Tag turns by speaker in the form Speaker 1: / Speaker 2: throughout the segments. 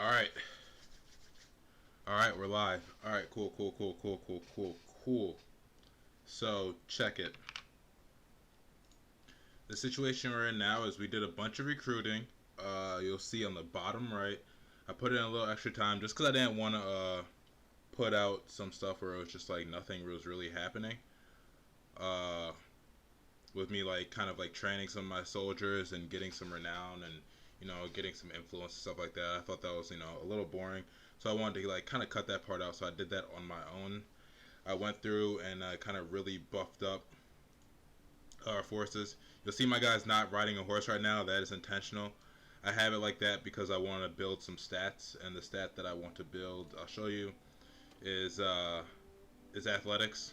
Speaker 1: Alright. Alright, we're live. Alright, cool. So, check it. The situation we're in now is we did a bunch of recruiting. You'll see on the bottom right. I put in a little extra time just because I didn't want to put out some stuff where it was just like nothing was really happening. Uh, with me like kind of like training some of my soldiers and getting some renown and getting some influence and stuff like that. I thought that was a little boring, so I wanted to like kind of cut that part out. So I did that on my own. I went through and kind of really buffed up our forces. You'll see my guy's not riding a horse right now. That is intentional. I have it like that because I want to build some stats, and the stat that I want to build, I'll show you, is athletics.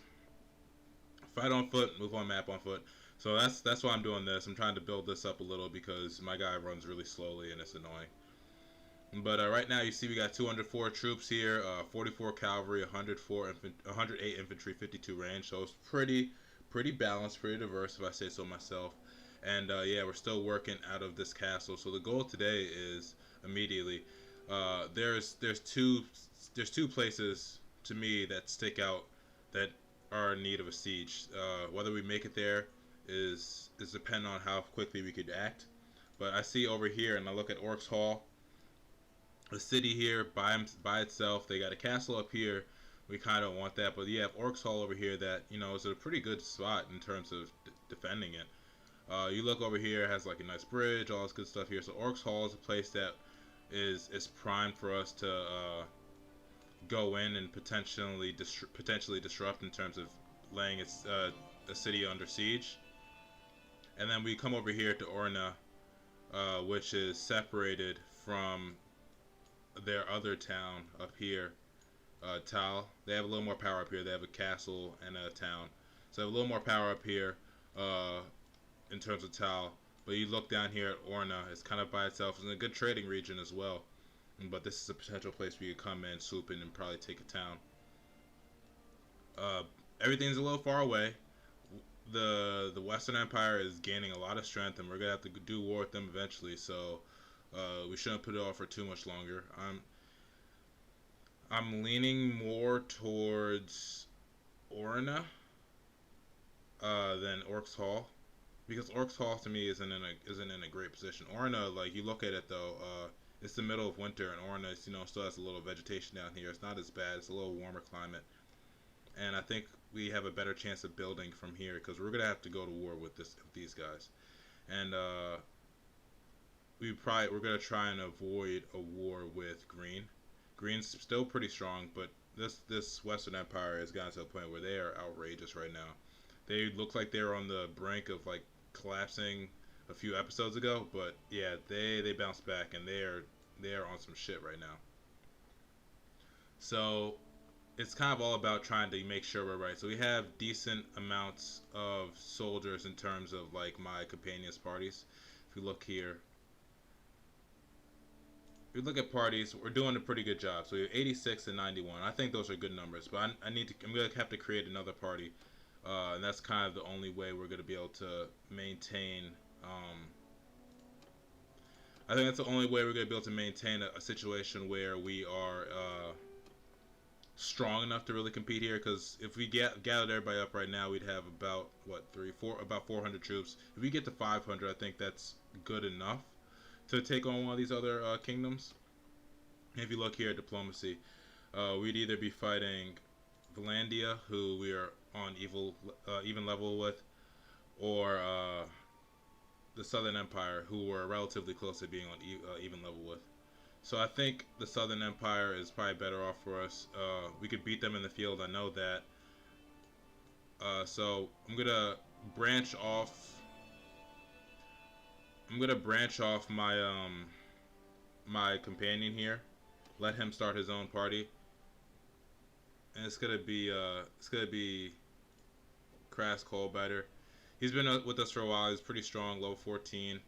Speaker 1: Fight on foot, move on map on foot. So that's why I'm doing this. I'm trying to build this up a little because my guy runs really slowly and it's annoying. But right now you see we got 204 troops here, 44 cavalry, 108 infantry, 52 range. So it's pretty balanced, pretty diverse if I say so myself. And yeah, we're still working out of this castle. So the goal today is immediately. There's two places to me that stick out that are in need of a siege. Whether we make it there is dependent on how quickly we could act. But I see over here, and I look at Orcs Hall, the city here by itself. They got a castle up here. We kind of want that, but you have Orcs Hall over here that is a pretty good spot in terms of defending it. You look over here, it has like a nice bridge, all this good stuff here. So Orcs Hall is a place that is primed for us to go in and potentially disrupt in terms of laying a city under siege. And then we come over here to Orna, which is separated from their other town up here, Tal. They have a little more power up here. They have a castle and a town, so they have a little more power up here in terms of Tal. But you look down here at Orna, it's kind of by itself. It's in a good trading region as well. But this is a potential place where you could come in, swoop in, and probably take a town. Everything's a little far away. The Western Empire is gaining a lot of strength, and we're gonna have to do war with them eventually. So we shouldn't put it off for too much longer. I'm leaning more towards Orna than Orcs Hall, because Orcs Hall to me isn't in a great position. Orna, like you look at it though, it's the middle of winter, and Orna, still has a little vegetation down here. It's not as bad. It's a little warmer climate, and I think we have a better chance of building from here because we're gonna have to go to war with these guys, and we're gonna try and avoid a war with Green. Green's still pretty strong, but this Western Empire has gotten to a point where they are outrageous right now. They look like they're on the brink of like collapsing a few episodes ago, but yeah, they bounced back and they are on some shit right now. So it's kind of all about trying to make sure we're right. So we have decent amounts of soldiers in terms of like my companions' parties. If you look here, if you look at parties, we're doing a pretty good job. So we have 86 and 91. I think those are good numbers, but I'm gonna have to create another party, and that's kind of the only way we're gonna be able to maintain. I think that's the only way we're gonna be able to maintain a situation where we are strong enough to really compete here. Because if we gathered everybody up right now, we'd have about about 400 troops. If we get to 500, I think that's good enough to take on one of these other kingdoms. If you look here at diplomacy, we'd either be fighting Valandia, who we are on even level with, or the Southern Empire, who we're relatively close to being on even level with. So I think the Southern Empire is probably better off for us. We could beat them in the field, I know that. So I'm gonna branch off. My my companion here, let him start his own party, and it's gonna be Crass Coalbiter. He's been with us for a while. He's pretty strong, level 14.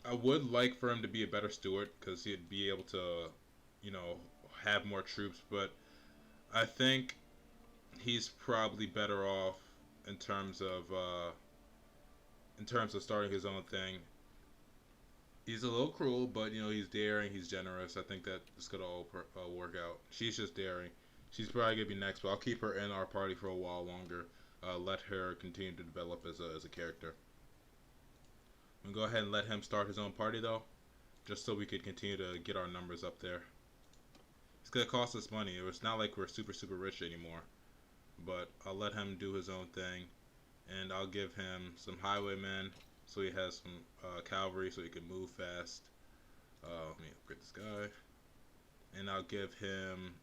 Speaker 1: I would like for him to be a better steward because he'd be able to, have more troops. But I think he's probably better off in terms of starting his own thing. He's a little cruel, but you know he's daring, he's generous. I think that it's gonna all work out. She's just daring. She's probably gonna be next, but I'll keep her in our party for a while longer. Let her continue to develop as a character. I'm gonna go ahead and let him start his own party though, just so we could continue to get our numbers up there. It's gonna cost us money. It's not like we're super rich anymore, but I'll let him do his own thing, and I'll give him some highwaymen so he has some cavalry so he can move fast. Let me upgrade this guy, and I'll give him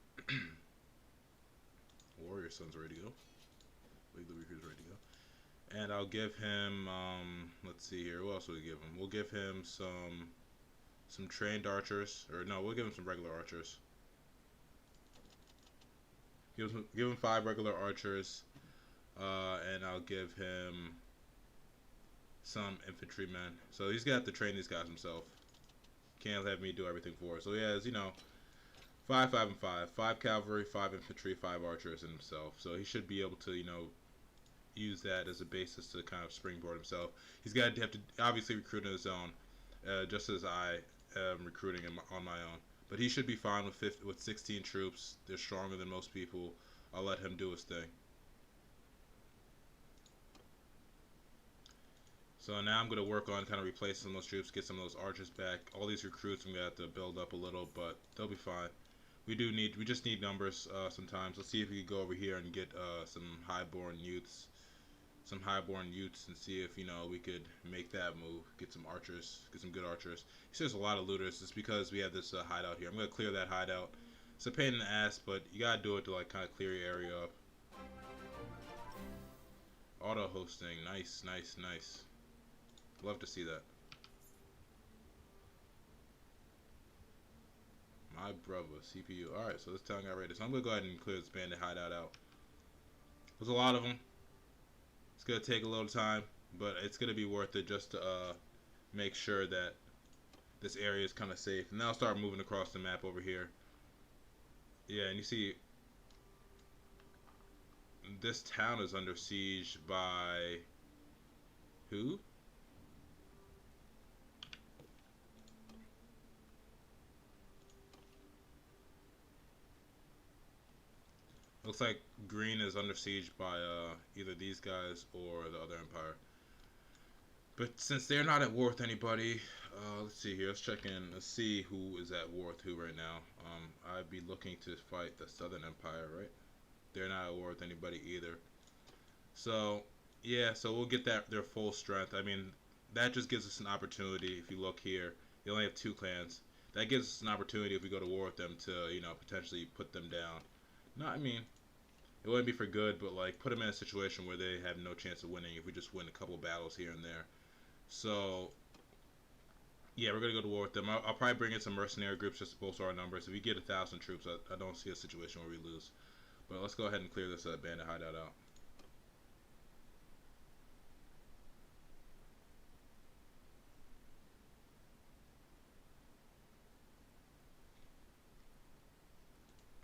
Speaker 1: warrior sons ready to go. League the Reapers ready to go, and I'll give him let's see here. What else will we give him? We'll give him some trained archers, or no, we'll give him some regular archers. Give him 5 regular archers, and I'll give him some infantrymen. So he's gonna have to train these guys himself. Can't have me do everything for it. So he has, you know, 5, 5, and 5. 5 cavalry, 5 infantry, 5 archers in himself. So he should be able to, you know, use that as a basis to kind of springboard himself. He's got to have to obviously recruit on his own, just as I am recruiting him on my own. But he should be fine with 16 troops. They're stronger than most people. I'll let him do his thing. So now I'm going to work on kind of replacing some of those troops, get some of those archers back. All these recruits I'm going to have to build up a little, but they'll be fine. We just need numbers sometimes. Let's see if we can go over here and get some highborn youths. And see if, you know, we could make that move. Get some archers, get some good archers. You see there's a lot of looters. It's because we have this hideout here. I'm going to clear that hideout. It's a pain in the ass, but you got to do it to like kind of clear your area up. Auto hosting, nice. Love to see that. My brother, CPU. Alright, so this town got raided. So I'm going to go ahead and clear this bandit hideout out. There's a lot of them. It's going to take a little time, but it's going to be worth it just to make sure that this area is kind of safe. And now I'll start moving across the map over here. Yeah, and you see this town is under siege by who? Looks like green is under siege by either these guys or the other empire. But since they're not at war with anybody, let's see here. Let's check in. Let's see who is at war with who right now. I'd be looking to fight the Southern Empire, right? They're not at war with anybody either. So, yeah, so we'll get their full strength. I mean, that just gives us an opportunity. If you look here, you only have 2 clans. That gives us an opportunity if we go to war with them to, you know, potentially put them down. No, I mean, it wouldn't be for good, but like put them in a situation where they have no chance of winning if we just win a couple battles here and there. So, yeah, we're gonna go to war with them. I'll probably bring in some mercenary groups just to bolster our numbers. If we get 1,000 troops, I don't see a situation where we lose. But let's go ahead and clear this bandit hideout out.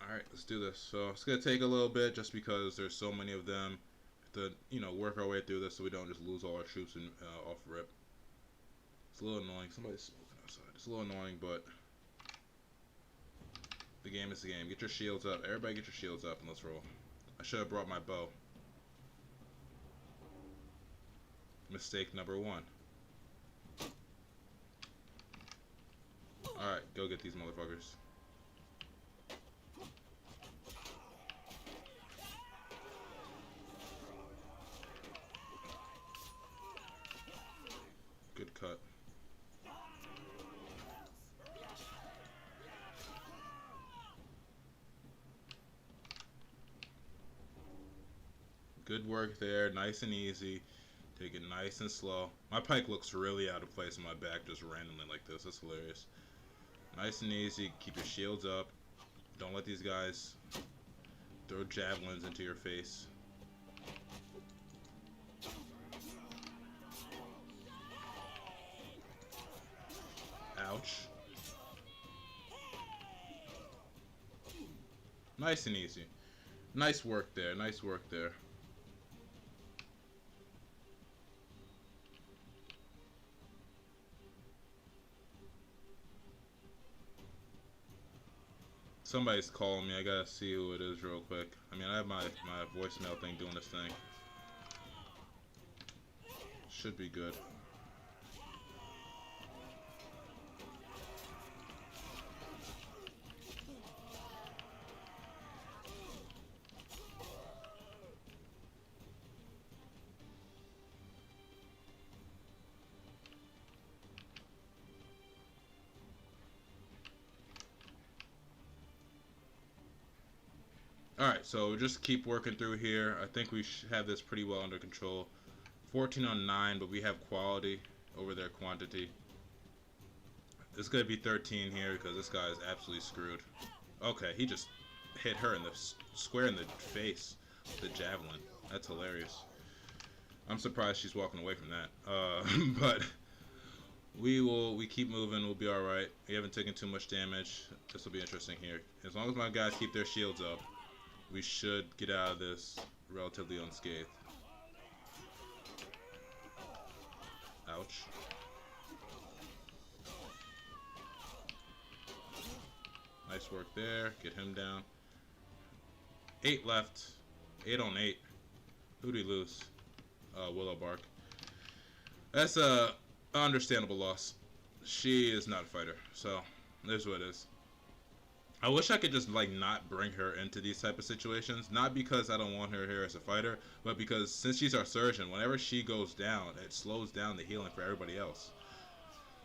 Speaker 1: Alright, let's do this. So it's gonna take a little bit just because there's so many of them. To, you know, work our way through this so we don't just lose all our troops and off rip. It's a little annoying. Somebody's smoking outside. It's a little annoying, but the game is the game. Get your shields up. Everybody get your shields up and let's roll. I should have brought my bow. Mistake number 1. Alright, go get these motherfuckers. Good cut. Good work there. Nice and easy. Take it nice and slow. My pike looks really out of place on my back just randomly like this. That's hilarious. Nice and easy. Keep your shields up. Don't let these guys throw javelins into your face. Ouch. Nice and easy. Nice work there. Nice work there. Somebody's calling me. I gotta see who it is real quick. I mean, I have my voicemail thing doing this thing. Should be good. Alright, so just keep working through here. I think we should have this pretty well under control. 14 on 9, but we have quality over their quantity. It's going to be 13 here because this guy is absolutely screwed. Okay, he just hit her in the square in the face with the javelin. That's hilarious. I'm surprised she's walking away from that. But we keep moving. We'll be all right. We haven't taken too much damage. This will be interesting here. As long as my guys keep their shields up, we should get out of this relatively unscathed. Ouch. Nice work there. Get him down. 8 left. 8 on 8. Who'd we lose? Willow Bark. That's a understandable loss. She is not a fighter, so there's what it is. I wish I could just like not bring her into these type of situations. Not because I don't want her here as a fighter, but because since she's our surgeon, whenever she goes down, it slows down the healing for everybody else.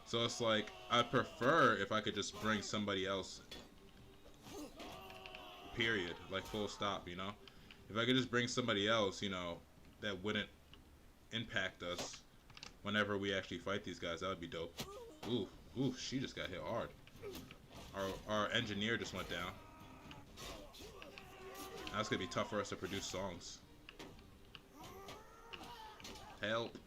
Speaker 1: So it's like I prefer if I could just bring somebody else. Period. Like full stop, you know? If I could just bring somebody else, you know, that wouldn't impact us whenever we actually fight these guys, that would be dope. Ooh, she just got hit hard. Our engineer just went down. Now it's gonna be tough for us to produce songs. Help.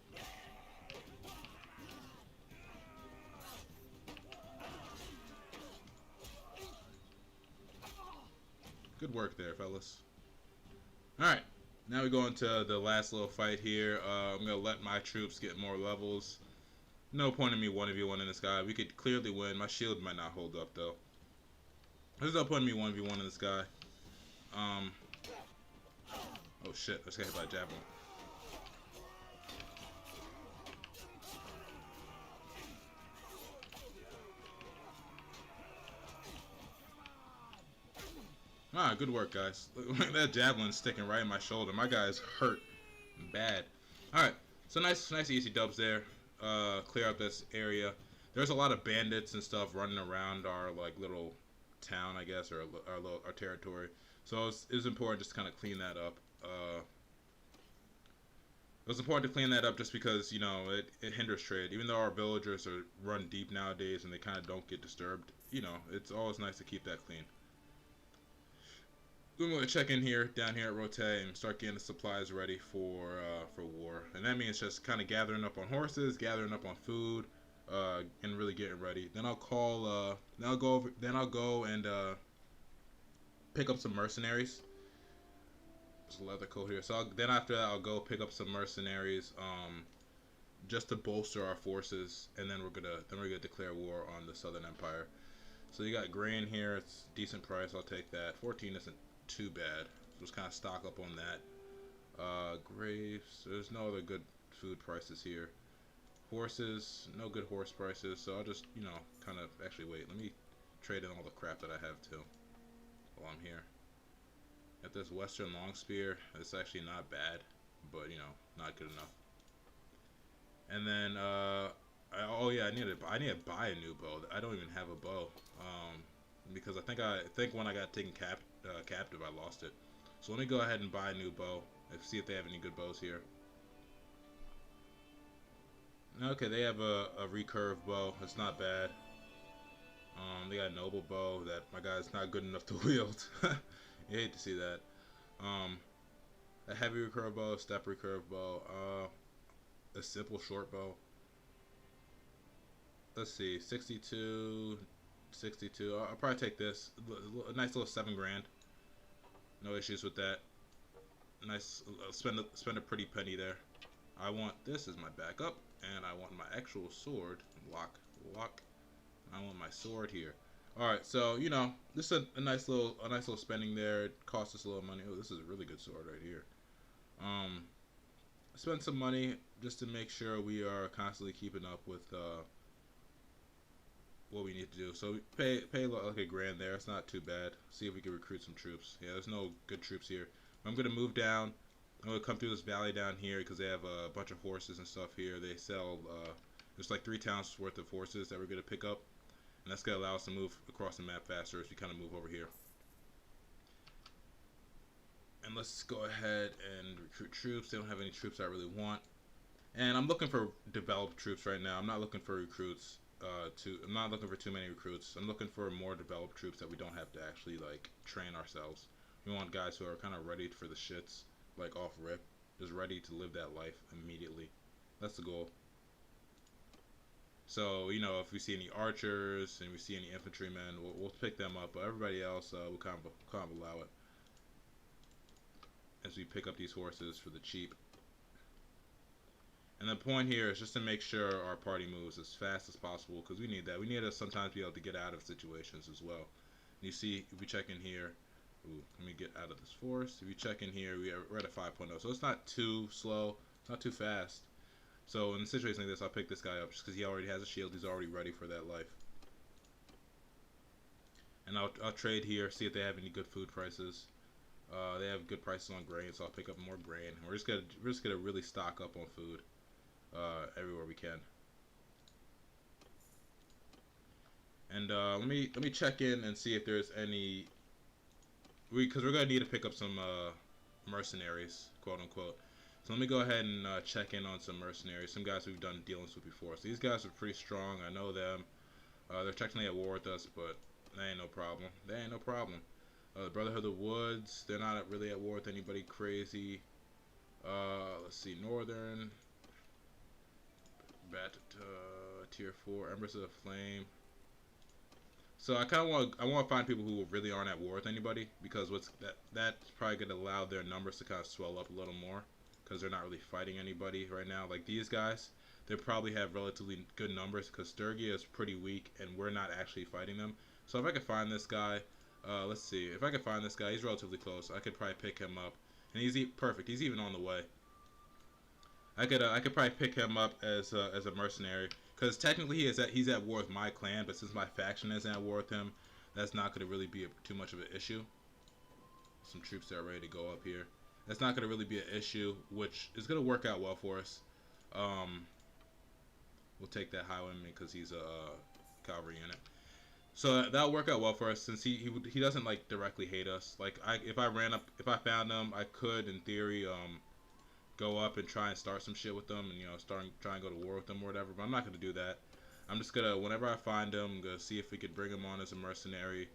Speaker 1: Good work there, fellas. Alright, now we go into the last little fight here. I'm going to let my troops get more levels. No point in me 1v1 in this guy. We could clearly win. My shield might not hold up, though. There's no point in me 1v1 in this guy. Oh, shit. Let's get hit by a javelin. Ah, good work, guys. Look, that javelin's sticking right in my shoulder. My guy's hurt bad. Alright, so nice easy dubs there. Clear up this area. There's a lot of bandits and stuff running around our like little town, I guess, or our territory. So it was important just to kind of clean that up. It was important to clean that up just because, you know, it hinders trade. Even though our villagers are run deep nowadays and they kind of don't get disturbed, you know, it's always nice to keep that clean. We're going to check in here, down here at Rote, and start getting the supplies ready for war. And that means just kind of gathering up on horses, gathering up on food, and really getting ready. Then I'll call. Then I'll go and pick up some mercenaries. There's a leather coat here. So then after that, I'll go pick up some mercenaries, just to bolster our forces, and then we're gonna declare war on the Southern Empire. So you got grain here. It's a decent price. I'll take that. 14 isn't too bad. So just kind of stock up on that. Grapes. There's no other good food prices here. Horses. No good horse prices. So I'll just, you know, kind of... Actually, wait. Let me trade in all the crap that I have, too. While I'm here. Got this Western long spear. It's actually not bad. But, you know, not good enough. And then, oh yeah, I need to buy a new bow. I don't even have a bow. Because I think when I got taken captive, I lost it. So let me go ahead and buy a new bow and see if they have any good bows here. Okay, they have a recurve bow. It's not bad. They got a noble bow that my guy's not good enough to wield. You hate to see that. A heavy recurve bow, a step recurve bow, a simple short bow. Let's see, 62. I'll probably take this. A nice little 7 grand. No issues with that. Nice. Spend a pretty penny there. I want this as my backup, and I want my actual sword. Lock. I want my sword here. All right, so this is a nice little spending there. It costs us a little money. Oh, this is a really good sword right here. Um, Spend some money just to make sure we are constantly keeping up with what we need to do. So we pay like a grand there. It's not too bad. See if we can recruit some troops. Yeah, there's no good troops here. I'm gonna move down. I'm gonna come through this valley down here because they have a bunch of horses and stuff here. They sell. There's like 3 towns worth of horses that we're gonna pick up, and that's gonna allow us to move across the map faster as we kind of move over here. And let's go ahead and recruit troops. They don't have any troops I really want. And I'm looking for developed troops right now. I'm not looking for recruits. I'm not looking for too many recruits. I'm looking for more developed troops that we don't have to actually like train ourselves. We want guys who are kind of ready for the shits, like off rip, just ready to live that life immediately. That's the goal. So if we see any archers and we see any infantrymen, we'll pick them up. But everybody else, we'll kind of allow it as we pick up these horses for the cheap. And the point here is just to make sure our party moves as fast as possible because we need that. We need to sometimes be able to get out of situations as well. And you see, if we check in here, ooh, let me get out of this forest. If you check in here, we're at a 5.0, so it's not too slow, it's not too fast. So in a situation like this, I'll pick this guy up just because he already has a shield. He's already ready for that life. And I'll trade here, see if they have any good food prices. They have good prices on grain, so I'll pick up more grain. We're just gonna really stock up on food. Everywhere we can. And let me check in and see if there's any because we're gonna need to pick up some mercenaries, quote unquote. So let me go ahead and check in on some mercenaries, some guys we've done dealings with before. So these guys are pretty strong. I know them. They're technically at war with us, but they ain't no problem. They ain't no problem. The Brotherhood of the Woods, they're not really at war with anybody crazy. Let's see, Northern. Tier 4, Embers of the Flame. So I kind of want to find people who really aren't at war with anybody because that's probably going to allow their numbers to kind of swell up a little more because they're not really fighting anybody right now. Like these guys, they probably have relatively good numbers because Sturgia is pretty weak and we're not actually fighting them. So if I could find this guy, let's see. If I could find this guy, he's relatively close. I could probably pick him up, and he's perfect. He's even on the way. I could probably pick him up as a mercenary because technically he's at war with my clan, but since my faction isn't at war with him, that's not going to really be too much of an issue. Some troops that are ready to go up here. That's not going to really be an issue, which is going to work out well for us. We'll take that highwayman because he's a cavalry unit. So that'll work out well for us since he doesn't like directly hate us. Like if I found him, I could in theory go up and try and start some shit with them and try and go to war with them or whatever, but I'm not gonna do that. I'm just gonna, whenever I find him, I'm gonna see if we could bring him on as a mercenary,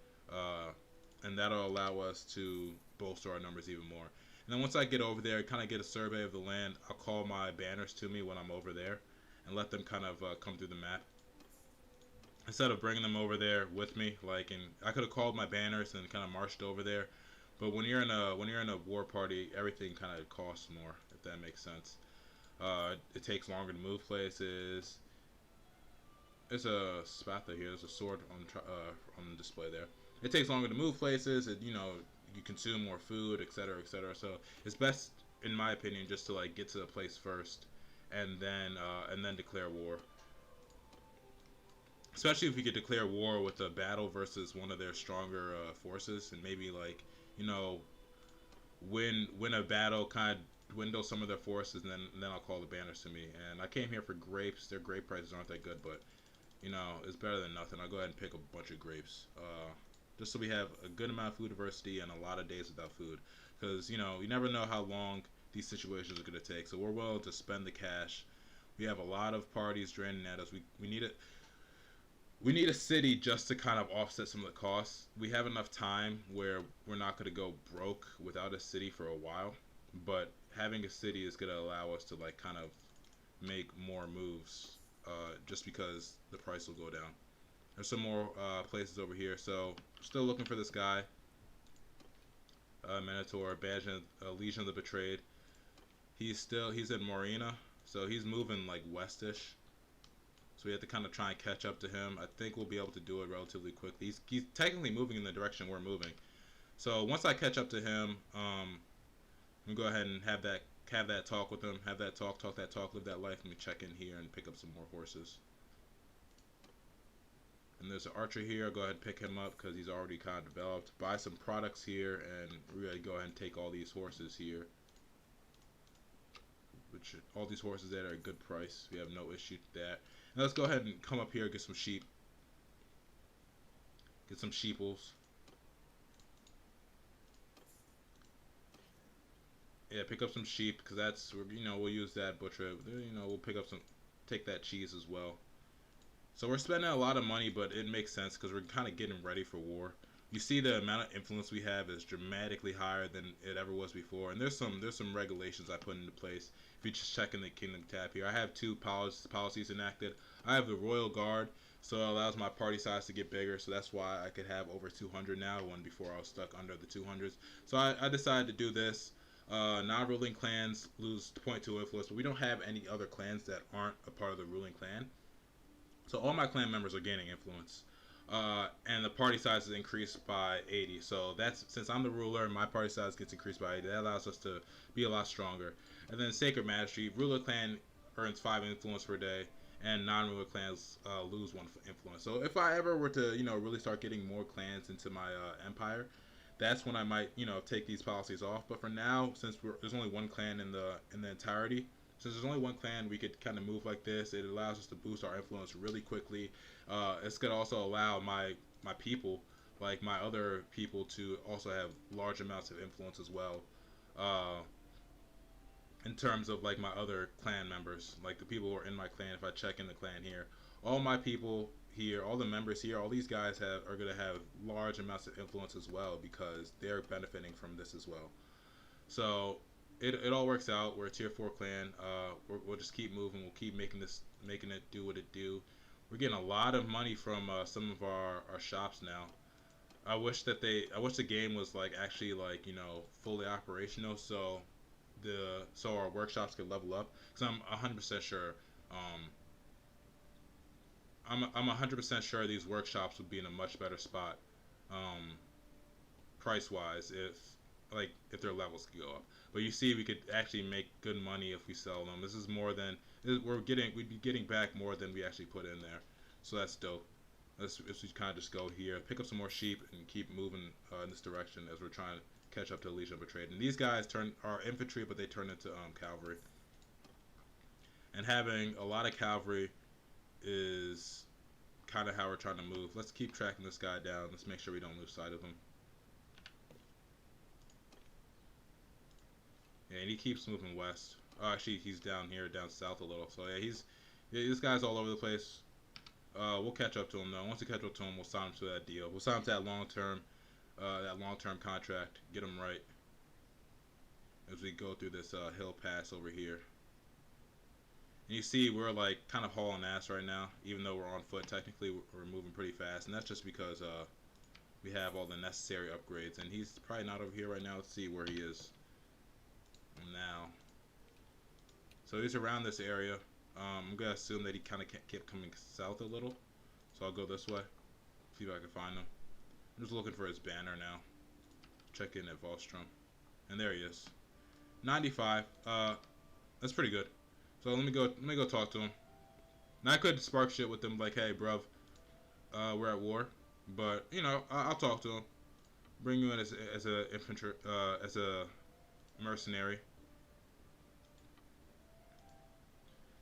Speaker 1: and that'll allow us to bolster our numbers even more. And then once I get over there, kind of get a survey of the land, I'll call my banners to me when I'm over there and let them kind of come through the map instead of bringing them over there with me. And I could have called my banners and kind of marched over there, but when you're in a war party, everything kind of costs more, if that makes sense. It takes longer to move places. There's a spatha here. There's a sword on display there. It takes longer to move places. You consume more food, etc., etc. So it's best, in my opinion, just to get to the place first, and then declare war. Especially if we could declare war with a battle versus one of their stronger forces, and maybe win a battle, kind of dwindle some of their forces, and then I'll call the banners to me. And I came here for grapes. Their grape prices aren't that good, but it's better than nothing. I'll go ahead and pick a bunch of grapes, just so we have a good amount of food diversity and a lot of days without food, because you never know how long these situations are going to take. So we're willing to spend the cash. We have a lot of parties draining at us. We need it. We need a city just to kind of offset some of the costs. We have enough time where we're not going to go broke without a city for a while, but having a city is going to allow us to kind of make more moves, just because the price will go down. There's some more places over here, so still looking for this guy, Minotaur, Legion of the Betrayed. He's in Morena, so he's moving westish. So we have to kind of try and catch up to him. I think we'll be able to do it relatively quickly. He's technically moving in the direction we're moving. So once I catch up to him, I'm gonna go ahead and have that talk with him, have that talk that talk, live that life. Let me check in here and pick up some more horses. And there's an archer here. I'll go ahead and pick him up because he's already kind of developed. Buy some products here and really go ahead and take all these horses here. Which all these horses that are a good price. We have no issue with that. Now let's go ahead and come up here and get some sheep. Get some sheeples. Yeah, pick up some sheep because that's, you know, we'll use that butcher. You know, we'll pick up some, take that cheese as well. So we're spending a lot of money, but it makes sense because we're kind of getting ready for war. You see the amount of influence we have is dramatically higher than it ever was before, and there's some regulations I put into place. If you just check in the Kingdom tab here, I have two policies enacted. I have the Royal Guard, so it allows my party size to get bigger. So that's why I could have over 200 now. When before I was stuck under the 200s. So I decided to do this. Non-ruling clans lose 0.2 influence, but we don't have any other clans that aren't a part of the ruling clan. So all my clan members are gaining influence. And the party size is increased by 80. So that's, since I'm the ruler, my party size gets increased by 80. That allows us to be a lot stronger. And then Sacred Mastery, ruler clan earns 5 influence per day, and non-ruler clans lose 1 influence. So if I ever were to, you know, really start getting more clans into my empire, that's when I might, you know, take these policies off. But for now, since there's only 1 clan in the entirety, since there's only 1 clan, we could kind of move like this. It allows us to boost our influence really quickly. It's gonna also allow my people, like my other people, to also have large amounts of influence as well. In terms of like my other clan members, like the people who are in my clan. If I check in the clan here, all my people here, all the members here, all these guys are gonna have large amounts of influence as well because they're benefiting from this as well. So it all works out. We're a tier 4 clan. We'll just keep moving. We'll keep making it do what it do. We're getting a lot of money from some of our shops now. I wish the game was like actually, like, you know, fully operational, so our workshops could level up. Because I'm 100% sure. I'm 100% sure these workshops would be in a much better spot, price wise, if their levels could go up. But you see, we could actually make good money if we sell them. This is more than we'd be getting back more than we actually put in there. So that's dope. Let's kind of just go here, pick up some more sheep, and keep moving in this direction as we're trying to catch up to the Legion of Betrayed. And these guys are infantry, but they turn into cavalry. And having a lot of cavalry is kind of how we're trying to move. Let's keep tracking this guy down. Let's make sure we don't lose sight of him. Yeah, and he keeps moving west. Oh, actually, he's down here, down south a little. So yeah, this guy's all over the place. We'll catch up to him though. Once we catch up to him, we'll sign him to that deal. We'll sign him to that long-term contract. Get him right as we go through this hill pass over here. And you see, we're like kind of hauling ass right now, even though we're on foot. Technically, we're moving pretty fast, and that's just because we have all the necessary upgrades. And he's probably not over here right now. Let's see where he is now. So he's around this area. I'm gonna assume that he kind of kept coming south a little, so I'll go this way, see if I can find him. I'm just looking for his banner now. Check in at Volstrom, and there he is. 95. That's pretty good. So let me go talk to him. Now I could spark shit with him, like, hey, bruv, we're at war, but you know, I'll talk to him. Bring you in as a infantry, as a mercenary.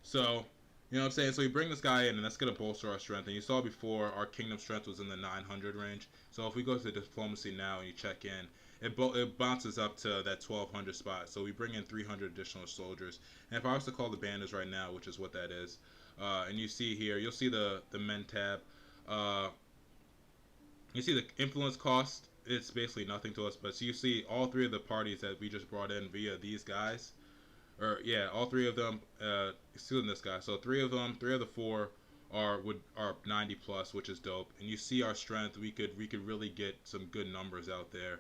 Speaker 1: So, you know what I'm saying? So you bring this guy in, and that's going to bolster our strength. And you saw before, our kingdom strength was in the 900 range. So if we go to diplomacy now and you check in, it bounces up to that 1200 spot. So we bring in 300 additional soldiers. And if I was to call the banners right now, which is what that is, and you see here, you'll see the men tab. You see the influence cost. It's basically nothing to us. But so you see all 3 of the parties that we just brought in via these guys. Or yeah, all 3 of them, excluding this guy. So 3 of them, 3 of the 4 are 90 plus, which is dope. And you see our strength. We could really get some good numbers out there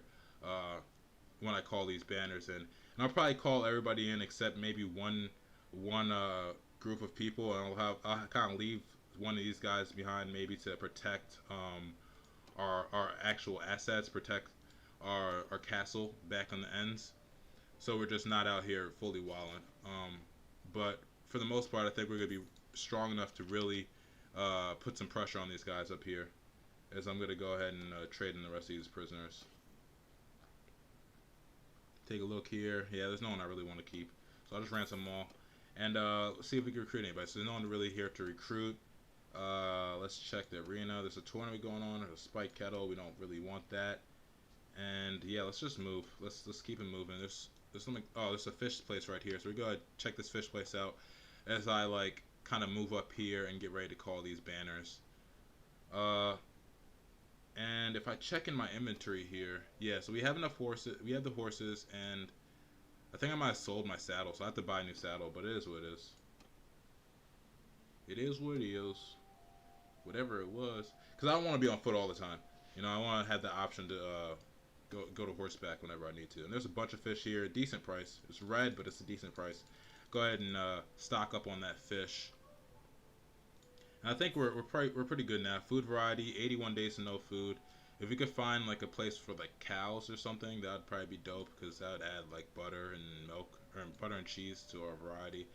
Speaker 1: when I call these banners in. And I'll probably call everybody in except maybe one group of people, and I'll kind of leave one of these guys behind, maybe to protect our actual assets, protect our castle back on the ends. So we're just not out here fully walling. But for the most part, I think we're gonna be strong enough to really put some pressure on these guys up here. As I'm gonna go ahead and trade in the rest of these prisoners. Take a look here. Yeah, there's no one I really want to keep, so I'll just ransom them all. And let's see if we can recruit anybody. So there's no one really here to recruit. Let's check the arena. There's a tournament going on. There's a spike kettle. We don't really want that. And yeah, let's just move. Let's keep it moving. There's something. Oh, there's a fish place right here. So we go ahead check this fish place out as I like kind of move up here and get ready to call these banners. And if I check in my inventory here, yeah, so we have enough horses. We have the horses, and I think I might have sold my saddle, so I have to buy a new saddle. But it is what it is. It is what it is. Whatever it was, because I don't want to be on foot all the time. You know, I want to have the option to go to horseback whenever I need to. And there's a bunch of fish here, decent price. It's red, but it's a decent price. Go ahead and stock up on that fish. And I think we're pretty good now. Food variety, 81 days to no food. If we could find like a place for like cows or something, that would probably be dope because that would add like butter and milk or butter and cheese to our variety.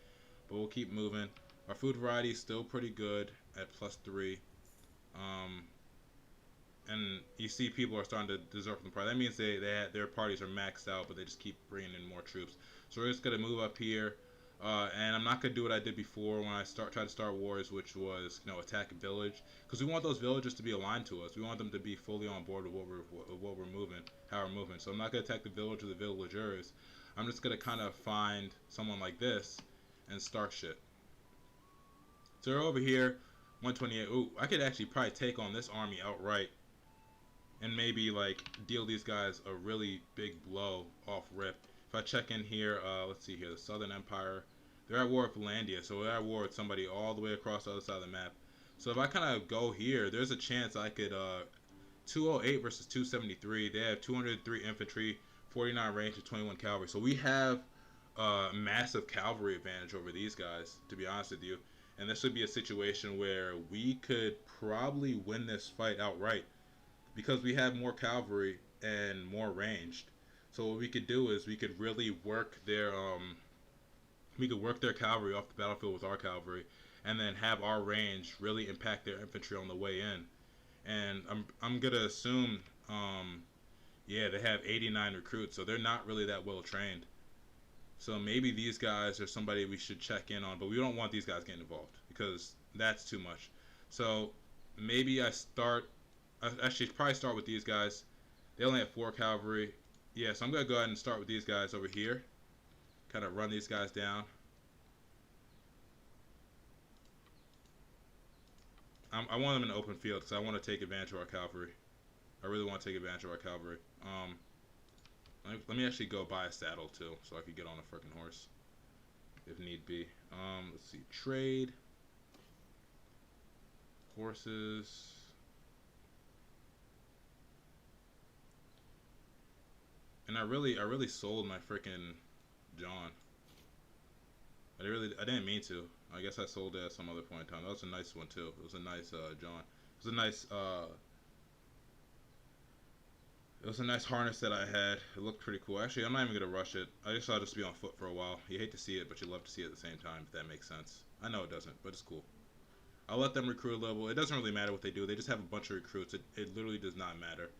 Speaker 1: But we'll keep moving. Our food variety is still pretty good at +3. And you see people are starting to desert from the party. That means their parties are maxed out, but they just keep bringing in more troops. So we're just gonna move up here, and I'm not gonna do what I did before when I tried to start wars, which was attack a village, because we want those villagers to be aligned to us. We want them to be fully on board with what we're moving, how we're moving. So I'm not gonna attack the village or the villagers. I'm just gonna kind of find someone like this and start shit. So they're over here, 128. Ooh, I could actually probably take on this army outright and maybe like deal these guys a really big blow off rip. If I check in here, let's see here, the Southern Empire, they're at war with Landia, so we're at war with somebody all the way across the other side of the map. So if I kind of go here, there's a chance I could 208 versus 273. They have 203 infantry, 49 range, and 21 cavalry. So we have a massive cavalry advantage over these guys, to be honest with you. And this would be a situation where we could probably win this fight outright, because we have more cavalry and more ranged. So what we could do is we could really work their cavalry off the battlefield with our cavalry, and then have our range really impact their infantry on the way in. And I'm gonna assume yeah, they have 89 recruits, so they're not really that well trained. So maybe these guys are somebody we should check in on, but we don't want these guys getting involved because that's too much. So maybe I should probably start with these guys. They only have 4 cavalry. Yeah, so I'm going to go ahead and start with these guys over here. Kind of run these guys down. I want them in the open field because I want to take advantage of our cavalry. I really want to take advantage of our cavalry. Let me actually go buy a saddle too, so I could get on a freaking horse if need be. Let's see, trade, horses. And I really sold my freaking John. I didn't mean to. I guess I sold it at some other point in time. That was a nice one too. It was a nice John. It was a nice harness that I had. It looked pretty cool. Actually, I'm not even gonna rush it. I just thought I'd just be on foot for a while. You hate to see it, but you love to see it at the same time, if that makes sense. I know it doesn't, but it's cool. I'll let them recruit a level. It doesn't really matter what they do. They just have a bunch of recruits. It literally does not matter.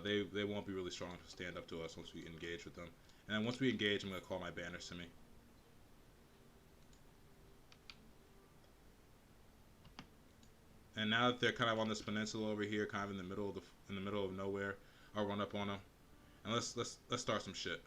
Speaker 1: They won't be really strong to stand up to us once we engage with them. And then once we engage, I'm gonna call my banners to me. And now that they're kind of on this peninsula over here, kind of in the middle of nowhere, I'll run up on them, and let's start some shit.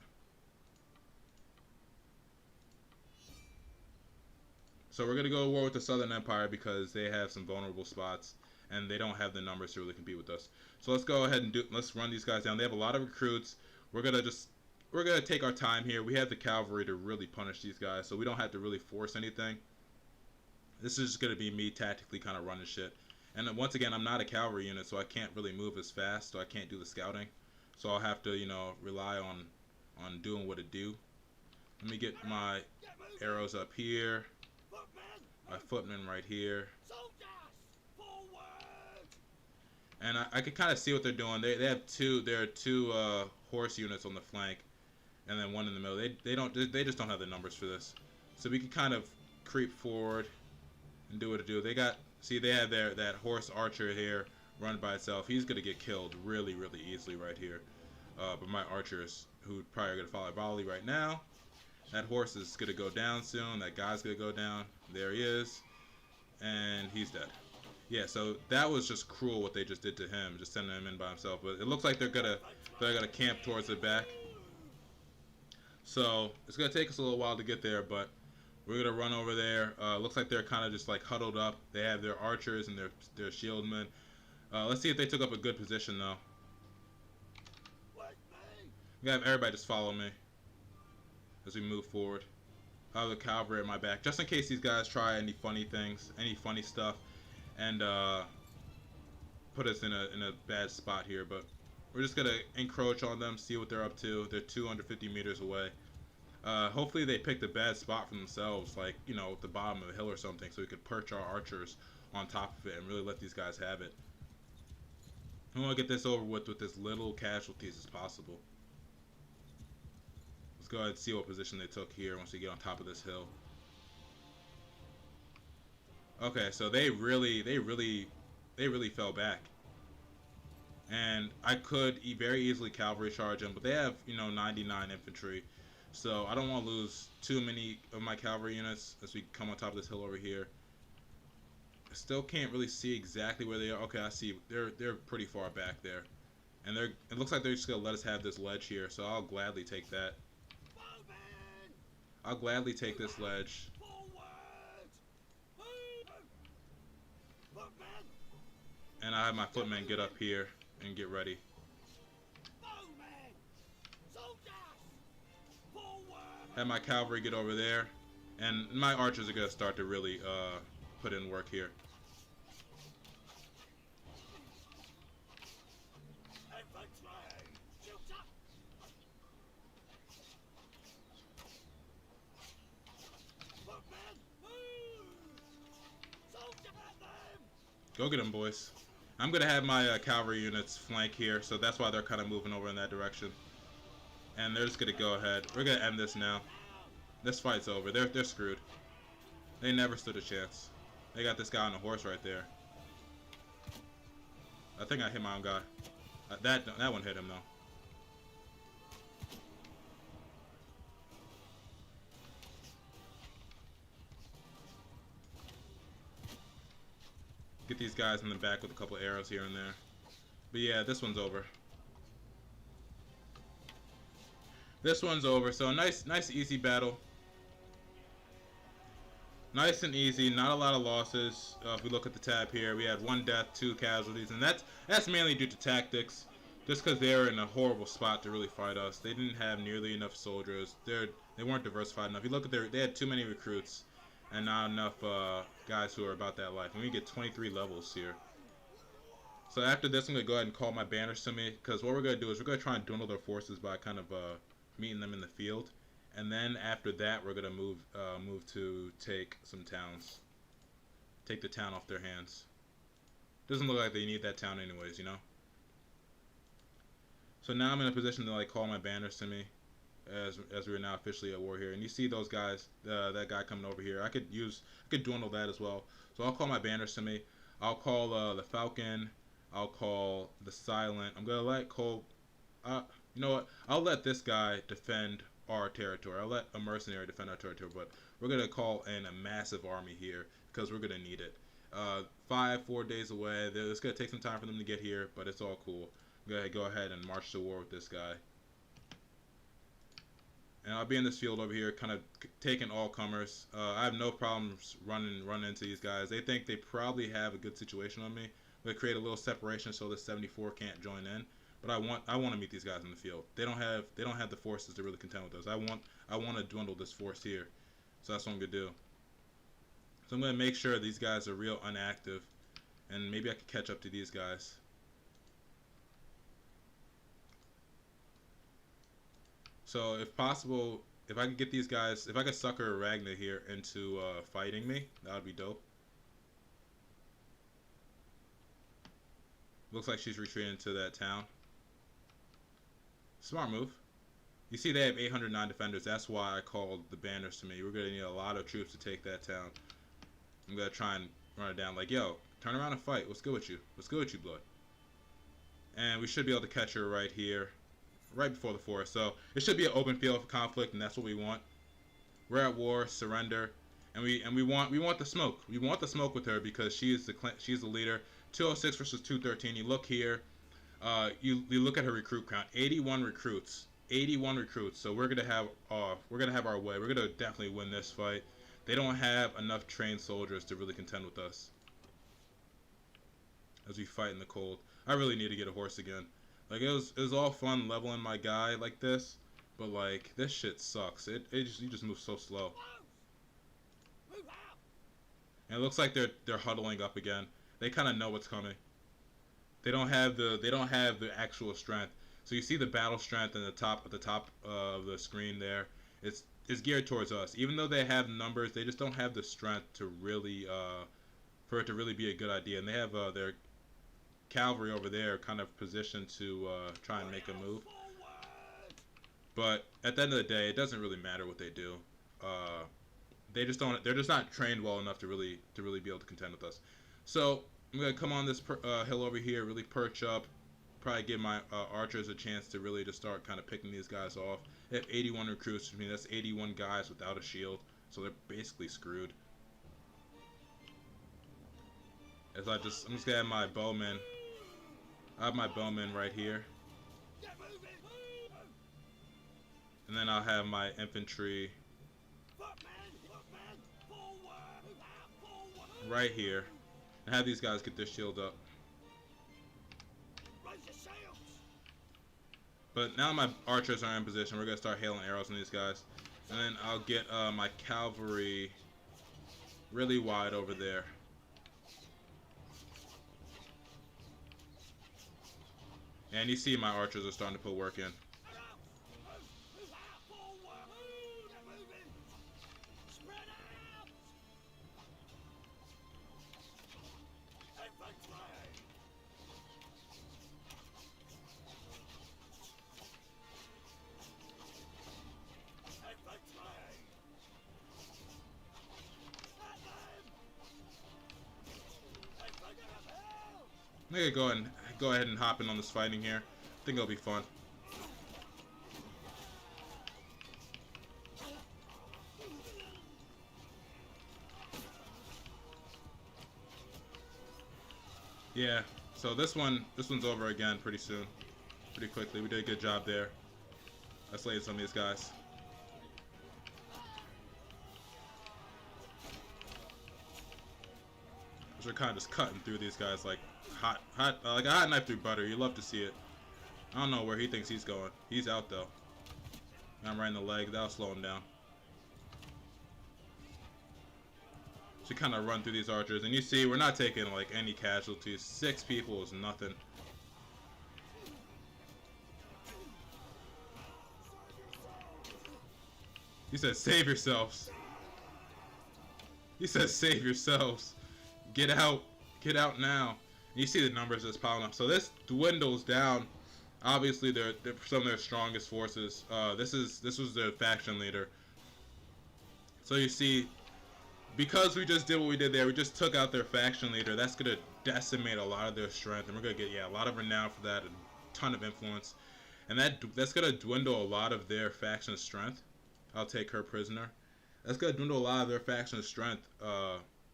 Speaker 1: So we're gonna go to war with the Southern Empire because they have some vulnerable spots, and they don't have the numbers to really compete with us. So let's go ahead and let's run these guys down. They have a lot of recruits. We're gonna take our time here. We have the cavalry to really punish these guys, so we don't have to really force anything. This is just going to be me tactically kind of running shit. And then once again, I'm not a cavalry unit, so I can't really move as fast, so I can't do the scouting. So I'll have to, rely on doing what it do. Let me get my arrows up here. My footmen right here. And I can kind of see what they're doing. They have two. There are two horse units on the flank, and then one in the middle. They just don't have the numbers for this. So we can kind of creep forward and do what it do. They got, see, they have that horse archer here run by itself. He's gonna get killed really easily right here. But my archers, who probably are gonna follow volley right now. That horse is gonna go down soon. That guy's gonna go down. There he is, and he's dead. Yeah, so that was just cruel what they just did to him, just sending him in by himself. But it looks like they're gonna camp towards the back. So it's gonna take us a little while to get there, but we're gonna run over there. Looks like they're kind of just like huddled up. They have their archers and their shieldmen. Let's see if they took up a good position though. We have everybody just follow me as we move forward. I have the cavalry at my back, just in case these guys try any funny things, any funny stuff, and put us in a bad spot here. But we're just gonna encroach on them, see what they're up to. They're 250 meters away. Hopefully they picked a bad spot for themselves, like, you know, at the bottom of the hill or something, so we could perch our archers on top of it and really let these guys have it. We want to get this over with as little casualties as possible. Let's go ahead and see what position they took here once we get on top of this hill. Okay, so they really fell back. And I could very easily cavalry charge them, but they have, you know, 99 infantry. So I don't want to lose too many of my cavalry units as we come on top of this hill over here. I still can't really see exactly where they are. Okay, I see. They're pretty far back there. And it looks like they're just going to let us have this ledge here, so I'll gladly take that. I'll gladly take this ledge. And I have my footmen get up here and get ready. Have my cavalry get over there. And my archers are going to start to really put in work here. Go get them, boys. I'm going to have my cavalry units flank here, so that's why they're kind of moving over in that direction. And they're just going to go ahead. We're going to end this now. This fight's over. They're screwed. They never stood a chance. They got this guy on the horse right there. I think I hit my own guy. That one hit him, though. Get these guys in the back with a couple arrows here and there. But yeah, this one's over. This one's over. So nice easy battle. Nice and easy, not a lot of losses. If we look at the tab here, we had 1 death, 2 casualties, and that's mainly due to tactics. Just because they were in a horrible spot to really fight us. They didn't have nearly enough soldiers. They weren't diversified enough. If you look at they had too many recruits and not enough guys who are about that life. And we get 23 levels here. So after this, I'm going to go ahead and call my banners to me, because what we're going to do is we're going to try and dwindle their forces by kind of meeting them in the field. And then after that, we're going to move to take some towns. Take the town off their hands. Doesn't look like they need that town anyways, you know? So now I'm in a position to like call my banners to me as we are now officially at war here. And you see those guys, that guy coming over here. I could dwindle that as well. So I'll call my banners to me. I'll call the Falcon. I'll call the Silent. I'm going to let Cole... you know what? I'll let this guy defend our territory. I'll let a mercenary defend our territory, but we're going to call in a massive army here because we're going to need it. 4 days away. It's going to take some time for them to get here, but it's all cool. I'm going to go ahead and march to war with this guy. And I'll be in this field over here, kind of taking all comers. I have no problems running into these guys. They think they probably have a good situation on me. I'm going to create a little separation so the 74 can't join in. But I want to meet these guys in the field. They don't have the forces to really contend with us. I want to dwindle this force here. So that's what I'm gonna do. So I'm gonna make sure these guys are real unactive, and maybe I could catch up to these guys. So if possible, if I could get these guys, if I could sucker Ragnar here into fighting me, that would be dope. Looks like she's retreating to that town. Smart move. You see they have 809 defenders. That's why I called the banners to me. We're going to need a lot of troops to take that town. I'm going to try and run it down like, yo, turn around and fight. What's good with you? What's good with you, Blood? And we should be able to catch her right here, right before the forest. So it should be an open field for conflict, and that's what we want. We're at war, surrender, and we want the smoke. We want the smoke with her because she's the leader. 206 versus 213. You look here. You look at her recruit count. 81 recruits. 81 recruits. So we're gonna have our way. We're gonna definitely win this fight. They don't have enough trained soldiers to really contend with us as we fight in the cold. I really need to get a horse again. Like it was all fun leveling my guy like this, but like this shit sucks. You just move so slow. And it looks like they're huddling up again. They kind of know what's coming. They don't have the actual strength. So you see the battle strength at the top of the screen there. It's geared towards us. Even though they have numbers, they just don't have the strength to really for it to really be a good idea. And they have their cavalry over there kind of positioned to try and make a move. But at the end of the day, it doesn't really matter what they do. They just don't. They're just not trained well enough to really be able to contend with us. So I'm gonna come on this hill over here, really perch up, probably give my archers a chance to really just start kind of picking these guys off. They have 81 recruits. I mean, that's 81 guys without a shield, so they're basically screwed. As I'm just gonna have my bowmen. I have my bowmen right here, and then I'll have my infantry right here, and have these guys get their shield up. But now my archers are in position. We're gonna start hailing arrows on these guys, and then I'll get my cavalry really wide over there. And you see my archers are starting to put work in. I'm gonna go ahead and hop in on this fighting here. I think it'll be fun. Yeah, so this one's over again pretty soon. Pretty quickly. We did a good job there. I slayed some of these guys. We're kind of just cutting through these guys like like a hot knife through butter. You love to see it. I don't know where he thinks he's going. He's out though. I'm right in the leg. That'll slow him down. So you kind of run through these archers, and you see we're not taking like any casualties. 6 people is nothing. He says, "Save yourselves." He says, "Save yourselves. Get out. Get out now." And you see the numbers that's piling up. So this dwindles down. Obviously, they're some of their strongest forces. This was their faction leader. So you see, because we just did what we did there, we just took out their faction leader. That's gonna decimate a lot of their strength, and we're gonna get a lot of renown for that, a ton of influence, and that's gonna dwindle a lot of their faction strength. I'll take her prisoner. That's gonna dwindle a lot of their faction strength,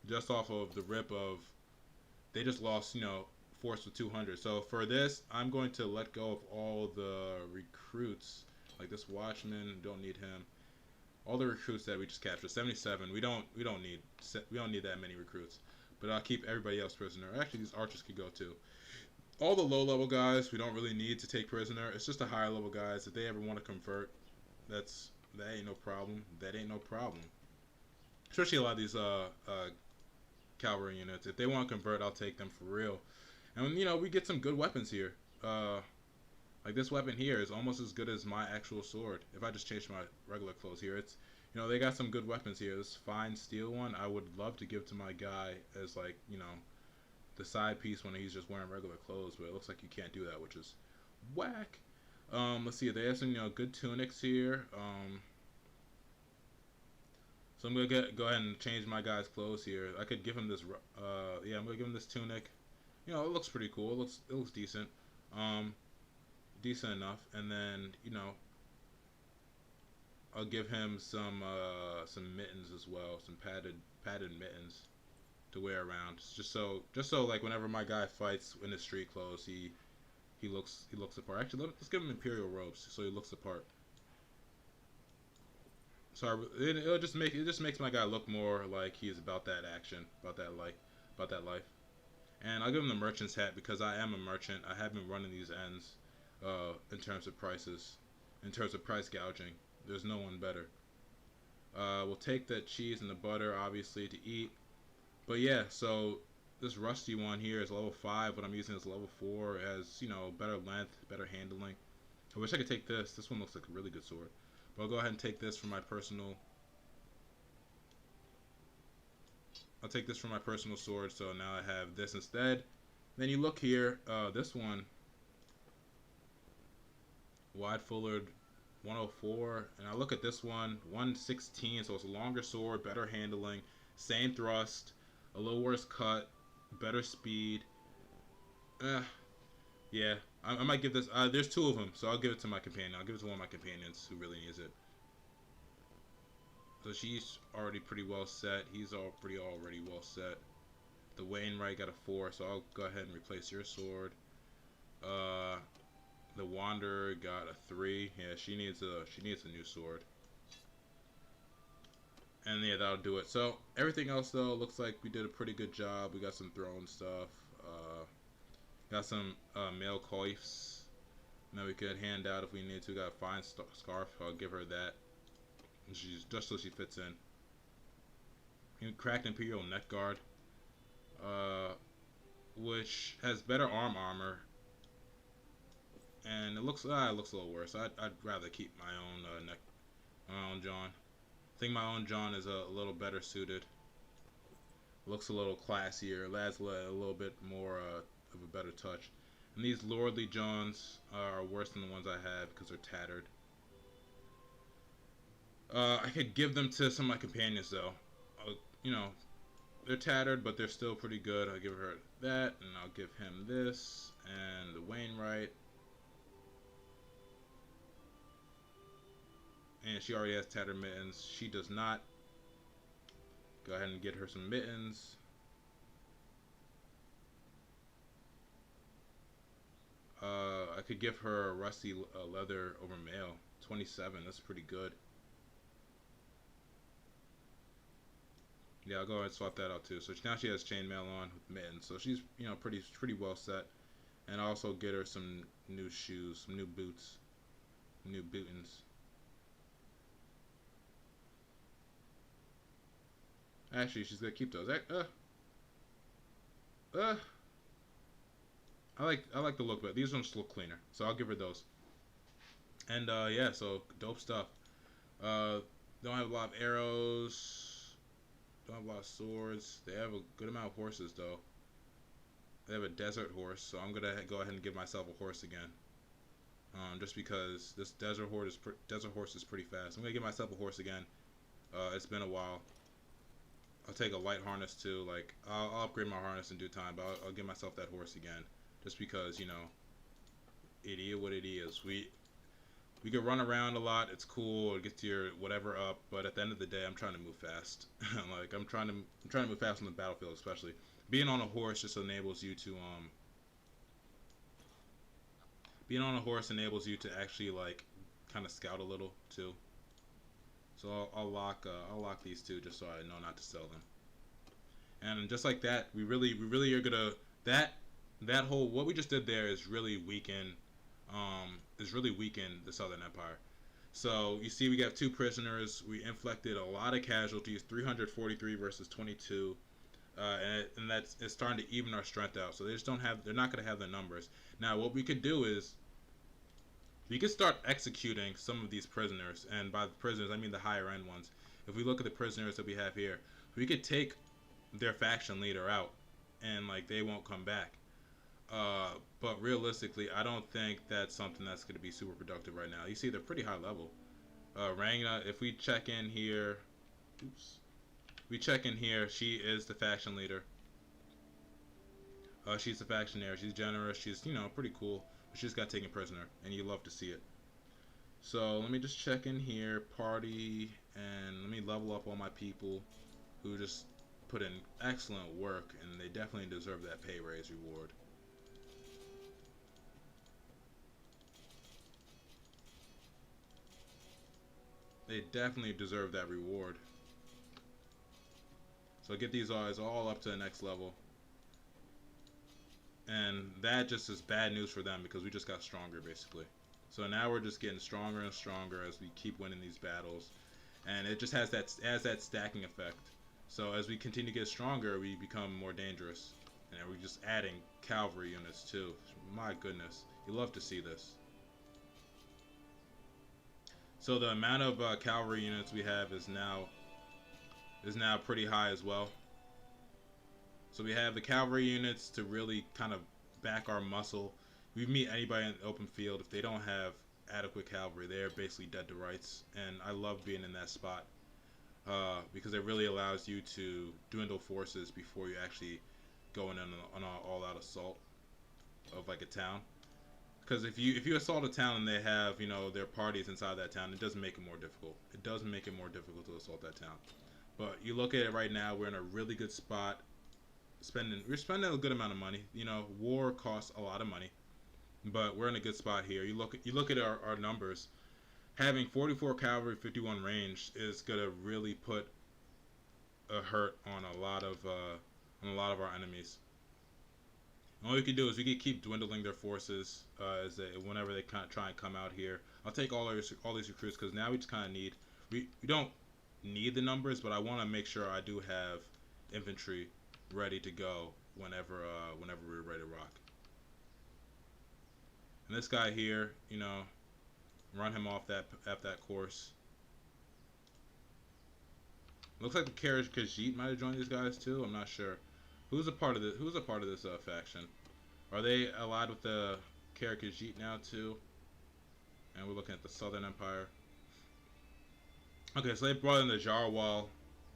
Speaker 1: just off of the rip of they just lost, force with 200. So for this, I'm going to let go of all the recruits. Like this watchman, don't need him. All the recruits that we just captured, 77. We don't need that many recruits. But I'll keep everybody else prisoner. Actually, these archers could go too. All the low level guys, we don't really need to take prisoner. It's just the higher level guys. If they ever want to convert, that ain't no problem. That ain't no problem. Especially a lot of these cavalry units. If they want to convert, I'll take them for real. And we get some good weapons here. Like this weapon here is almost as good as my actual sword. If I just change my regular clothes here, it's they got some good weapons here. This fine steel one, I would love to give to my guy as like the side piece when he's just wearing regular clothes, but it looks like you can't do that, which is whack. Let's see. They have some good tunics here. So I'm gonna go ahead and change my guy's clothes here. I could give him this. Yeah, I'm gonna give him this tunic. It looks pretty cool. It looks decent. Um, Decent enough. And then I'll give him some mittens as well, some padded mittens to wear around, just so like whenever my guy fights in his street clothes, he looks the part. Actually, let's give him imperial robes so he looks the part. So it just makes my guy look more like he's about that action, about that life. And I'll give him the merchant's hat because I am a merchant. I have been running these ends, in terms of prices, in terms of price gouging. There's no one better. We'll take the cheese and the butter, obviously, to eat. But yeah, so this rusty one here is level 5, but I'm using this level 4. It has, better length, better handling. I wish I could take this. This one looks like a really good sword. But I'll go ahead and take this for my personal... I'll take this for my personal sword, so now I have this instead. Then you look here, this one, wide fullard 104, and I look at this one 116, so it's a longer sword, better handling, same thrust, a little worse cut, better speed. Yeah, I might give this. There's 2 of them, so I'll give it to my companion. I'll give it to one of my companions who really needs it. So she's already pretty well set. He's already well set. The Wainwright got a 4, so I'll go ahead and replace your sword. The Wanderer got a 3. Yeah, she needs a new sword. And yeah, that'll do it. So everything else though looks like we did a pretty good job. We got some throne stuff. Got some male coifs that we could hand out if we need to. Got a fine scarf. I'll give her that. And she's just so she fits in. Cracked Imperial neck guard, which has better armor, and it looks a little worse. I'd rather keep my own John. I think my own John is a little better suited. Looks a little classier. Adds a little bit more of a better touch. And these lordly Johns are worse than the ones I have because they're tattered. I could give them to some of my companions though. They're tattered, but they're still pretty good. I'll give her that, and I'll give him this, and the Wainwright. And she already has tattered mittens. She does not. Go ahead and get her some mittens. I could give her a rusty leather over mail. 27, that's pretty good. Yeah, I'll go ahead and swap that out too. So now she has chainmail on with mittens. So she's, pretty well set. And I'll also get her some new shoes, some new boots, new bootins. Actually, she's gonna keep those. I like the look, but these ones look cleaner, so I'll give her those. And yeah, so dope stuff. Don't have a lot of arrows. Don't have a lot of swords. They have a good amount of horses though. They have a desert horse, so I'm gonna go ahead and give myself a horse again. Just because this desert horse is pretty fast. I'm gonna give myself a horse again. It's been a while. I'll take a light harness too. Like I'll upgrade my harness in due time, but I'll give myself that horse again, just because it is what it is. We can run around a lot. It's cool. It gets your whatever up, but at the end of the day, I'm trying to move fast. Like I'm trying to move fast on the battlefield, especially being on a horse just enables you to being on a horse enables you to actually like kind of scout a little too. So I'll lock these two just so I know not to sell them. And just like that, we really are gonna that whole what we just did there is really weaken the Southern Empire. So you see, we got 2 prisoners. We inflicted a lot of casualties, 343 versus 22, and it's starting to even our strength out. So they're not gonna have the numbers. Now what we could do is we could start executing some of these prisoners, and by the prisoners I mean the higher end ones. If we look at the prisoners that we have here, we could take their faction leader out, and like they won't come back. But realistically, I don't think that's something that's going to be super productive right now. You see, they're pretty high level. Rangna, if we check in here, oops, we check in here. She is the faction leader. She's the factionaire. She's generous. She's pretty cool. But she just got taken prisoner, and you love to see it. So let me just check in here, party, and let me level up all my people who just put in excellent work, and they definitely deserve that pay raise reward. They definitely deserve that reward. So get these guys all up to the next level. And that just is bad news for them because we just got stronger basically. So now we're just getting stronger and stronger as we keep winning these battles. And it just has that stacking effect. So as we continue to get stronger, we become more dangerous. And we're just adding cavalry units too. My goodness. You love to see this. So the amount of cavalry units we have is now pretty high as well. So we have the cavalry units to really kind of back our muscle. We meet anybody in the open field, if they don't have adequate cavalry, they're basically dead to rights. And I love being in that spot because it really allows you to dwindle forces before you actually go in on an all-out assault of like a town. Because if you assault a town and they have their parties inside that town, it doesn't make it more difficult. It does make it more difficult to assault that town. But you look at it right now, we're in a really good spot. We're spending a good amount of money. War costs a lot of money, but we're in a good spot here. You look at our numbers. Having 44 cavalry, 51 range is gonna really put a hurt on a lot of our enemies. All we can do is we can keep dwindling their forces whenever they try and come out here. I'll take all these recruits because now we just kind of need we don't need the numbers, but I want to make sure I do have infantry ready to go whenever we're ready to rock. And this guy here, run him off that course. Looks like the carriage Khajiit might have joined these guys too. I'm not sure. Who's a part of this faction? Are they allied with the Khajiit Khajiit now too? And we're looking at the Southern Empire. Okay, so they brought in the Jarwal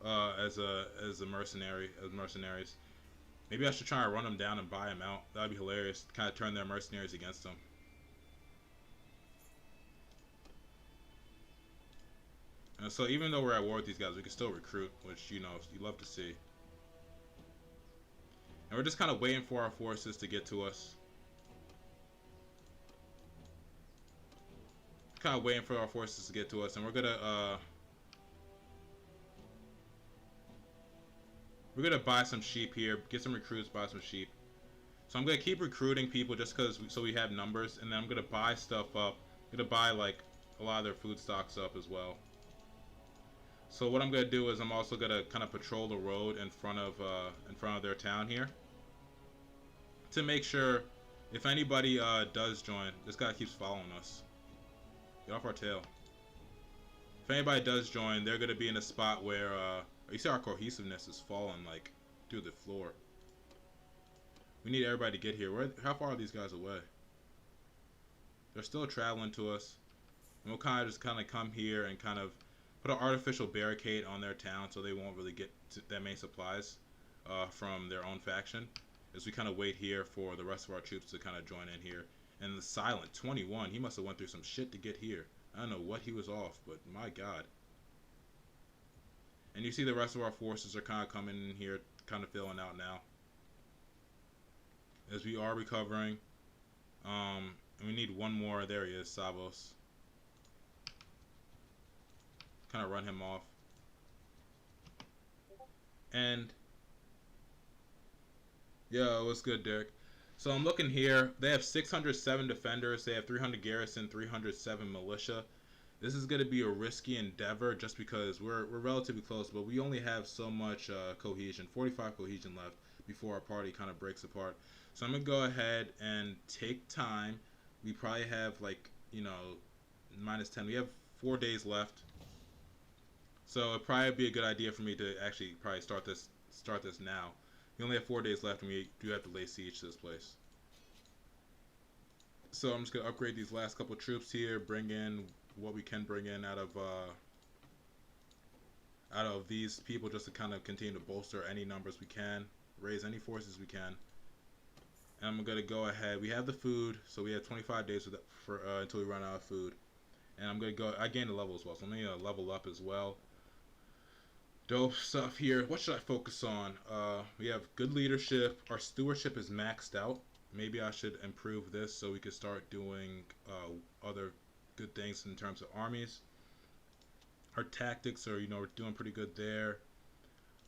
Speaker 1: as mercenaries. Maybe I should try and run them down and buy them out. That'd be hilarious. Kind of turn their mercenaries against them. And so even though we're at war with these guys, we can still recruit, which you love to see. And we're just kind of waiting for our forces to get to us. Kind of waiting for our forces to get to us, and we're gonna buy some sheep here, get some recruits, buy some sheep. So I'm gonna keep recruiting people just so we have numbers, and then I'm gonna buy stuff up. I'm gonna buy like a lot of their food stocks up as well. So what I'm gonna do is I'm also gonna kind of patrol the road in front of their town here to make sure if anybody does join. This guy keeps following us. Get off our tail. If anybody does join, they're gonna be in a spot where you see our cohesiveness is falling like through the floor. We need everybody to get here. How far are these guys away? They're still traveling to us. And we'll kind of come here and kind of put an artificial barricade on their town so they won't really get that many supplies from their own faction. As we kind of wait here for the rest of our troops to kind of join in here. And the Silent 21, he must have went through some shit to get here. I don't know what he was off, but my god. And you see the rest of our forces are kind of coming in here, kind of filling out now. As we are recovering. And we need one more. There he is, Savos. Kind of run him off. And yeah, what's good, Derek? So I'm looking here. They have 607 defenders. They have 300 garrison, 307 militia. This is going to be a risky endeavor just because we're relatively close, but we only have so much cohesion, 45 cohesion left before our party kind of breaks apart. So I'm going to go ahead and take time. We probably have like, -10. We have 4 days left. So it'd probably be a good idea for me to actually probably start this now. We only have 4 days left, and we do have to lay siege to this place. So I'm just gonna upgrade these last couple troops here, bring in what we can bring in out of these people, just to kind of continue to bolster any numbers we can, raise any forces we can. And I'm gonna go ahead. We have the food, so we have 25 days for until we run out of food. And I'm gonna go. I gained a level as well, so I'm gonna level up as well. Dope stuff here. What should I focus on? We have good leadership. Our stewardship is maxed out. Maybe I should improve this so we could start doing other good things in terms of armies. Our tactics are, we're doing pretty good there.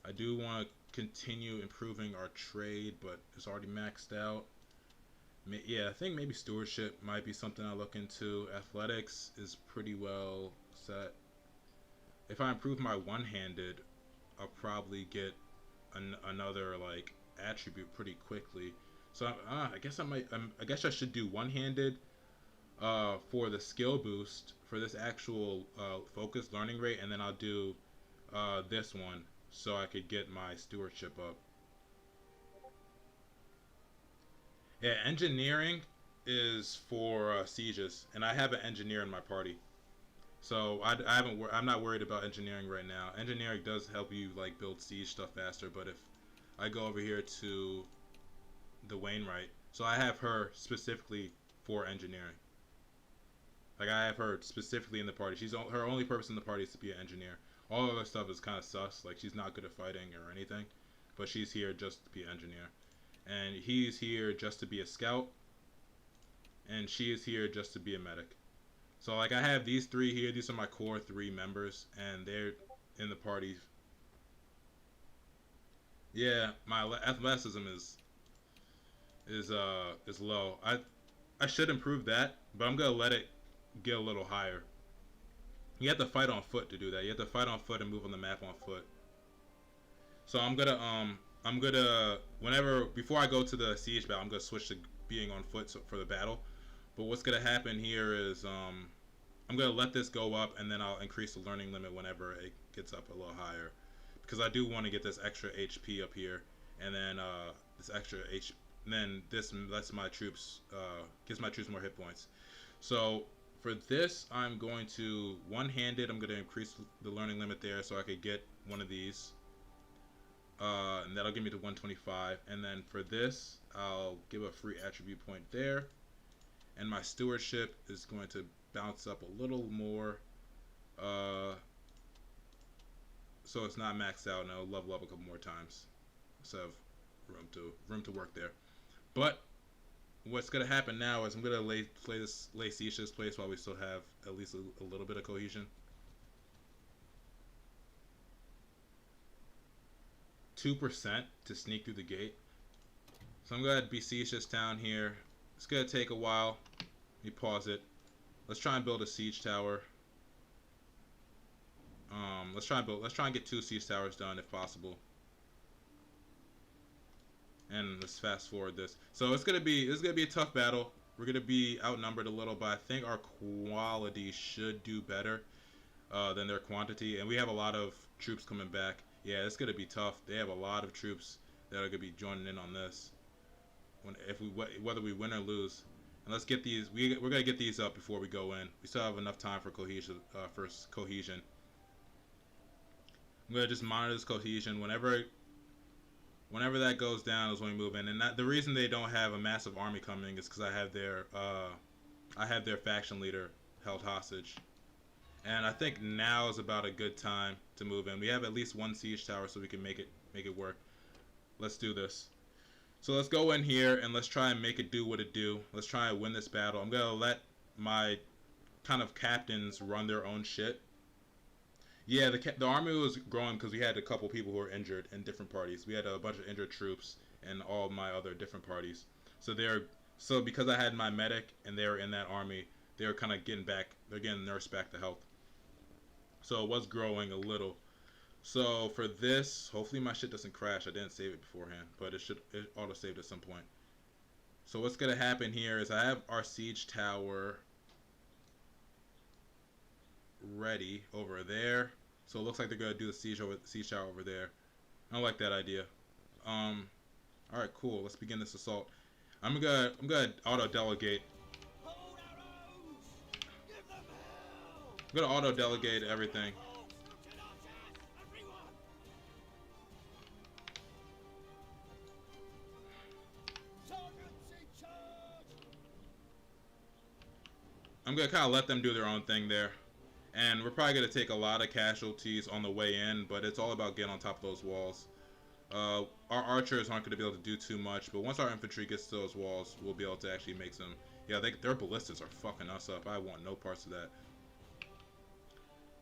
Speaker 1: I do want to continue improving our trade, but it's already maxed out. Yeah, I think maybe stewardship might be something I look into. Athletics is pretty well set. If I improve my one-handed, I'll probably get another like attribute pretty quickly. So I guess I guess I should do one-handed for the skill boost for this actual focus learning rate, and then I'll do this one so I could get my stewardship up. Yeah, engineering is for sieges, and I have an engineer in my party. So I'm not worried about engineering right now. Engineering does help you like build siege stuff faster, but if I go over here to the Wainwright, so I have her specifically for engineering. Like I have her specifically in the party. Her only purpose in the party is to be an engineer. All other stuff is kind of sus. Like she's not good at fighting or anything, but she's here just to be an engineer. And he's here just to be a scout, and she is here just to be a medic. So like I have these three here. These are my core 3 members, and they're in the party. Yeah, my athleticism is low. I should improve that, but I'm gonna let it get a little higher. You have to fight on foot to do that. You have to fight on foot and move on the map on foot. So I'm gonna whenever before I go to the siege battle, I'm gonna switch to being on foot for the battle. But what's gonna happen here is I'm gonna let this go up, and then I'll increase the learning limit whenever it gets up a little higher, because I do want to get this extra HP up here, and then this extra HP. And then this lets my troops gives my troops more hit points. So for this, I'm going to one-handed. I'm going to increase the learning limit there so I could get one of these, and that'll give me to 125. And then for this, I'll give a free attribute point there, and my stewardship is going to bounce up a little more, so it's not maxed out, and I'll level up a couple more times, so I have room to work there. But what's gonna happen now is I'm gonna lay siege to this place while we still have at least a little bit of cohesion. 2% to sneak through the gate. So I'm gonna besiege this town here. It's gonna take a while. Let me pause it. Let's try and build a siege tower. Let's try and get 2 siege towers done if possible. And let's fast forward this. So this is gonna be a tough battle. We're gonna be outnumbered a little, but I think our quality should do better than their quantity. And we have a lot of troops coming back. Yeah, it's gonna be tough. They have a lot of troops that are gonna be joining in on this. Whether we win or lose. And let's get these. We're gonna get these up before we go in. We still have enough time for cohesion. I'm gonna just monitor this cohesion. Whenever that goes down is when we move in. And the reason they don't have a massive army coming is because I have their faction leader held hostage. And I think now is about a good time to move in. We have at least 1 siege tower, so we can make it work. Let's do this. So let's go in here and let's try and make it do what it do. Let's try and win this battle. I'm gonna let my kind of captains run their own shit. Yeah, the army was growing because we had a couple people who were injured in different parties. We had a bunch of injured troops in all my other different parties. So because I had my medic and they were in that army, they were kind of they're getting nursed back to health. So it was growing a little. So for this, hopefully my shit doesn't crash. I didn't save it beforehand, but it auto saved at some point. So what's gonna happen here is I have our siege tower ready over there. So it looks like they're gonna do the siege tower over there. I don't like that idea. All right, cool. Let's begin this assault. I'm gonna auto delegate. I'm gonna auto delegate everything. I'm gonna kind of let them do their own thing there. And we're probably going to take a lot of casualties on the way in, but it's all about getting on top of those walls. Our archers aren't going to be able to do too much, but once our infantry gets to those walls, we'll be able to actually make some... Yeah, their ballistas are fucking us up. I want no parts of that.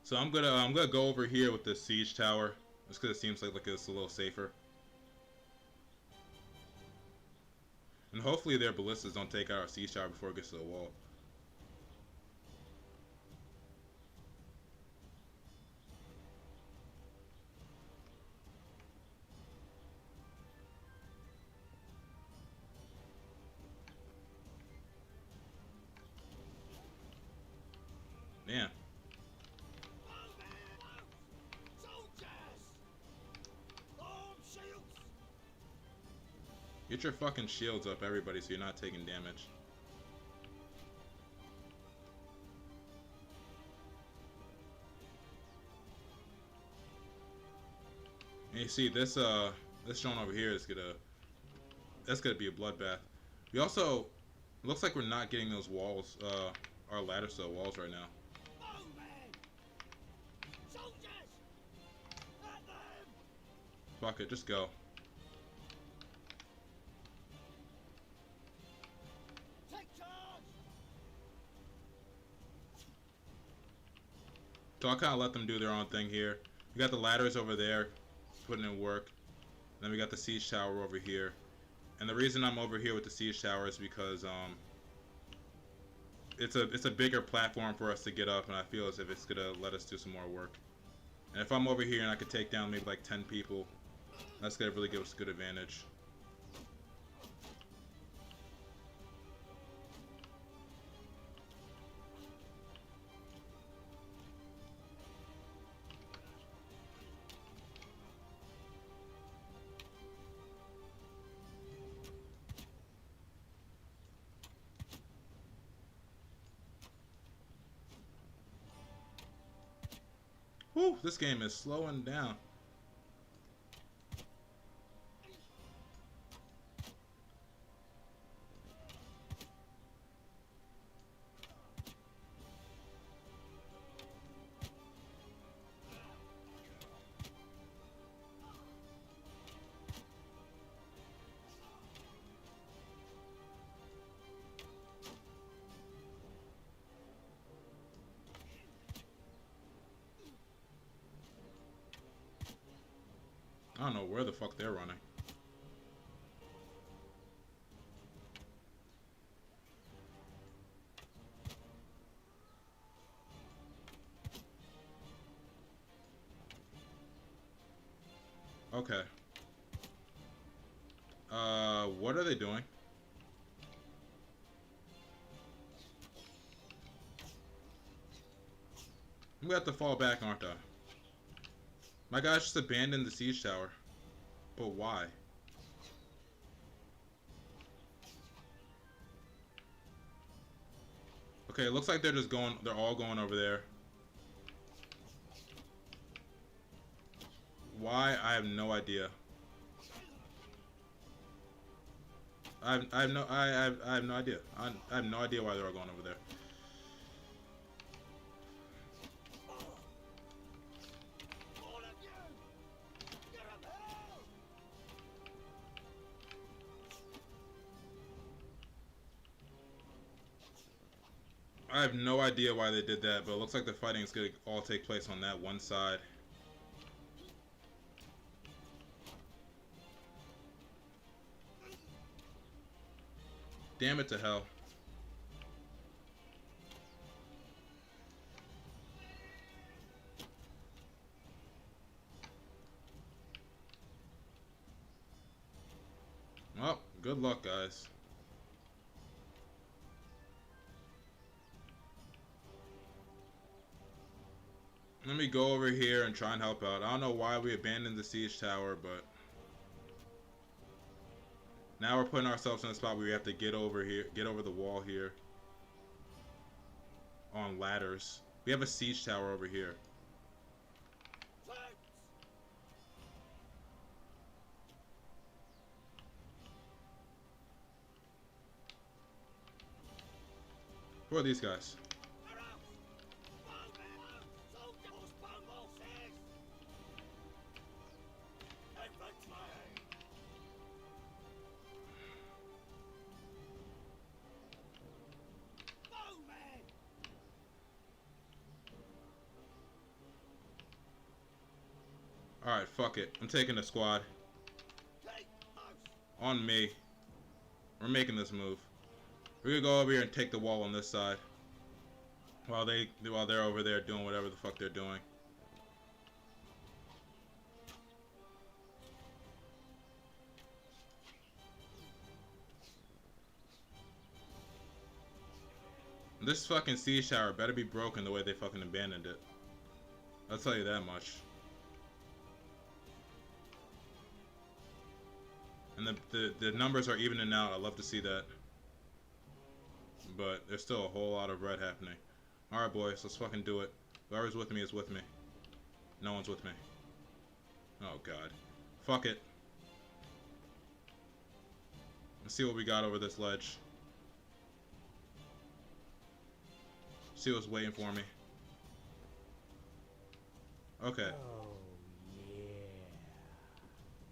Speaker 1: So I'm gonna go over here with this siege tower, just because it seems like it's a little safer. And hopefully their ballistas don't take out our siege tower before it gets to the wall. Man. Get your fucking shields up, everybody, so you're not taking damage. And you see this zone over here is that's gonna be a bloodbath. We also looks like we're not getting those walls, our ladder cell walls right now. Fuck it, just go. So I'll kind of let them do their own thing here. We got the ladders over there, putting in work. Then we got the siege tower over here. And the reason I'm over here with the siege tower is because it's a bigger platform for us to get up, and I feel as if it's gonna let us do some more work. And if I'm over here and I could take down maybe like 10 people, that's gonna really give us a good advantage. Whew, this game is slowing down. I don't know where the fuck they're running. Okay. What are they doing? I'm gonna have to fall back, aren't I? My guys just abandoned the siege tower. But why? Okay, it looks like they're all going over there. Why? I have no idea. I have no idea. I have no idea why they're all going over there. I have no idea why they did that, but it looks like the fighting is going to all take place on that one side. Damn it to hell. Well, good luck, guys. Let me go over here and try and help out. I don't know why we abandoned the siege tower, but... Now we're putting ourselves in a spot where we have to get over here, get over the wall here on ladders. We have a siege tower over here. Who are these guys? Alright, fuck it. I'm taking the squad. On me. We're making this move. We're gonna go over here and take the wall on this side. While they're over there doing whatever the fuck they're doing. This fucking siege tower better be broken the way they fucking abandoned it. I'll tell you that much. And the numbers are evening out. I love to see that. But there's still a whole lot of red happening. Alright boys, let's fucking do it. Whoever's with me is with me. No one's with me. Oh god. Fuck it. Let's see what we got over this ledge. See what's waiting for me. Okay.
Speaker 2: Oh, yeah.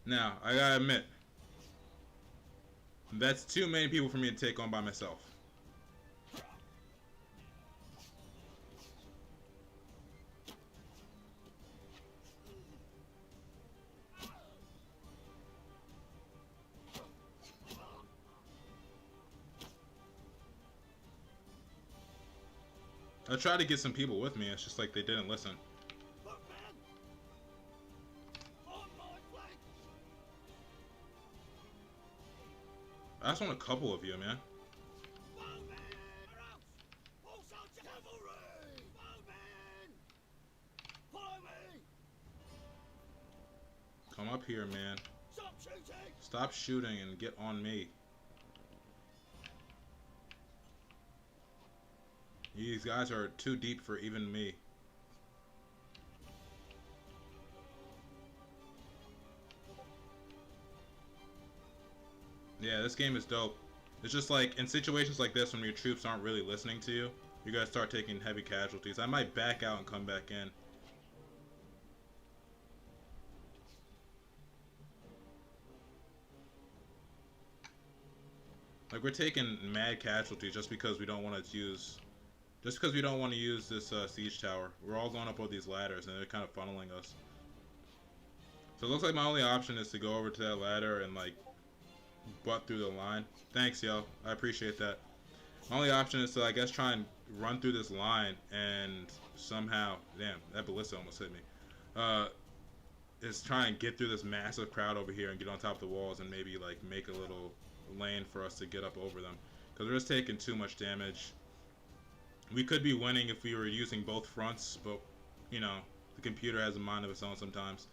Speaker 1: Now, I gotta admit, that's too many people for me to take on by myself. I tried to get some people with me, it's just like they didn't listen. I just want a couple of you, man. Come up here, man. Stop shooting and get on me. These guys are too deep for even me. Yeah, this game is dope. It's just like, in situations like this when your troops aren't really listening to you, you gotta start taking heavy casualties. I might back out and come back in. Like, we're taking mad casualties just because we don't want to use... Just because we don't want to use this siege tower. We're all going up all these ladders and they're kind of funneling us. So it looks like my only option is to go over to that ladder and like butt through the line. Thanks, yo. I appreciate that. My only option is to, I guess, try and run through this line and somehow... Damn, that ballista almost hit me. Is try and get through this massive crowd over here and get on top of the walls and maybe like make a little lane for us to get up over them. Because we're just taking too much damage. We could be winning if we were using both fronts, but, you know, the computer has a mind of its own sometimes.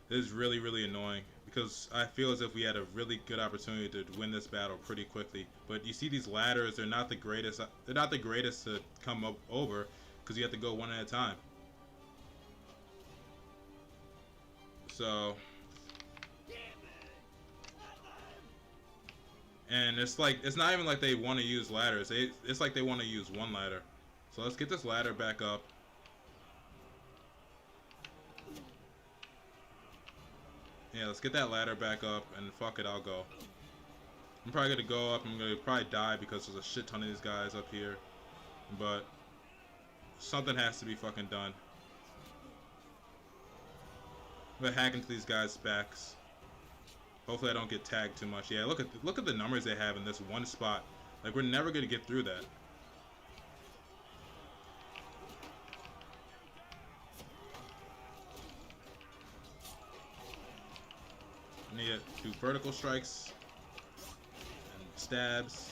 Speaker 1: It is really, really annoying, because I feel as if we had a really good opportunity to win this battle pretty quickly. But you see these ladders, they're not the greatest to come up over, because you have to go one at a time. So... And it's like, it's not even like they want to use ladders. It's like they want to use one ladder. So let's get this ladder back up. Yeah, let's get that ladder back up and fuck it, I'll go. I'm probably gonna go up, I'm gonna probably die because there's a shit ton of these guys up here. But something has to be fucking done. I'm gonna hack into these guys' backs. Hopefully I don't get tagged too much. Yeah, look at the numbers they have in this one spot. Like, we're never gonna get through that. I need to do vertical strikes and stabs.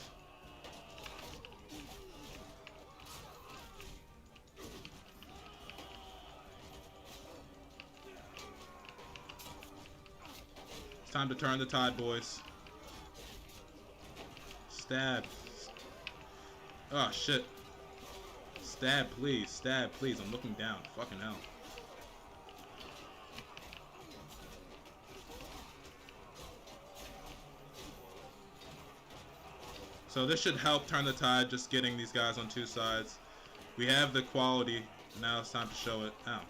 Speaker 1: It's time to turn the tide, boys. Stab. Oh, shit. Stab, please. Stab, please. I'm looking down. Fucking hell. So this should help turn the tide, just getting these guys on two sides. We have the quality. Now it's time to show it. Ow.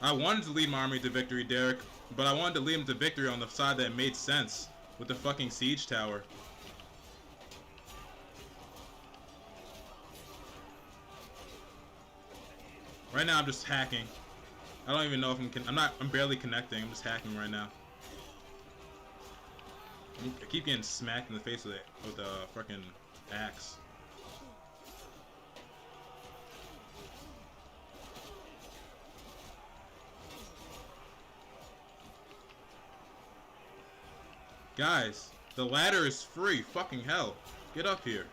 Speaker 1: I wanted to lead my army to victory, Derek, but I wanted to lead them to victory on the side that made sense, with the fucking siege tower. Right now I'm just hacking. I don't even know if I'm barely connecting. I'm just hacking right now. I keep getting smacked in the face with a fucking axe. Guys, the ladder is free. Fucking hell. Get up here.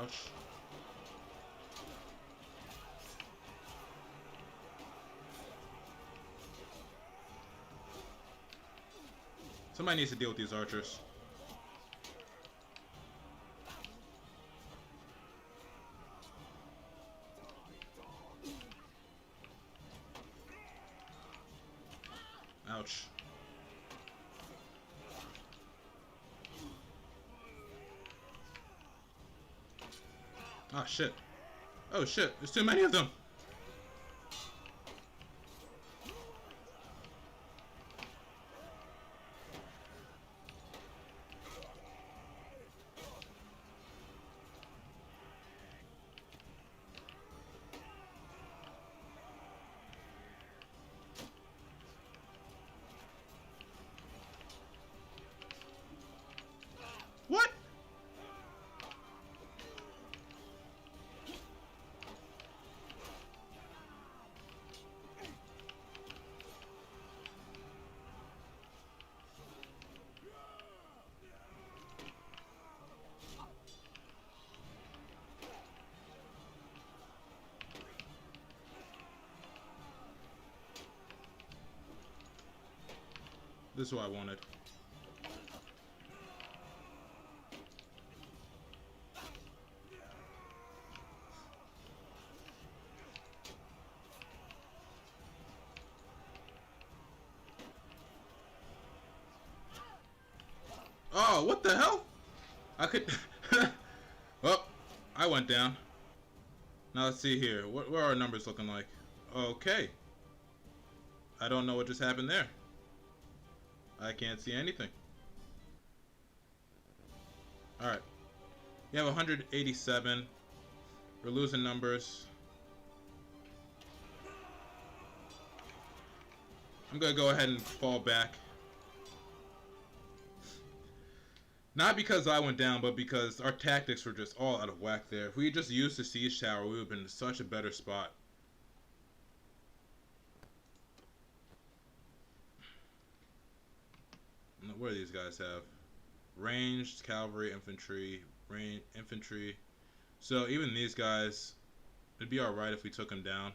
Speaker 1: Ouch. Somebody needs to deal with these archers. Ouch. Oh shit. Oh shit, there's too many of them. What? This is what I wanted. Oh, what the hell? I could... Well, I went down. Now let's see here. What are our numbers looking like? Okay. I don't know what just happened there. I can't see anything. Alright. You have 187. We're losing numbers. I'm gonna go ahead and fall back. Not because I went down, but because our tactics were just all out of whack there. If we just used the siege tower, we would have been in such a better spot. What do these guys have? Ranged, cavalry, infantry, infantry. So even these guys, it'd be alright if we took them down.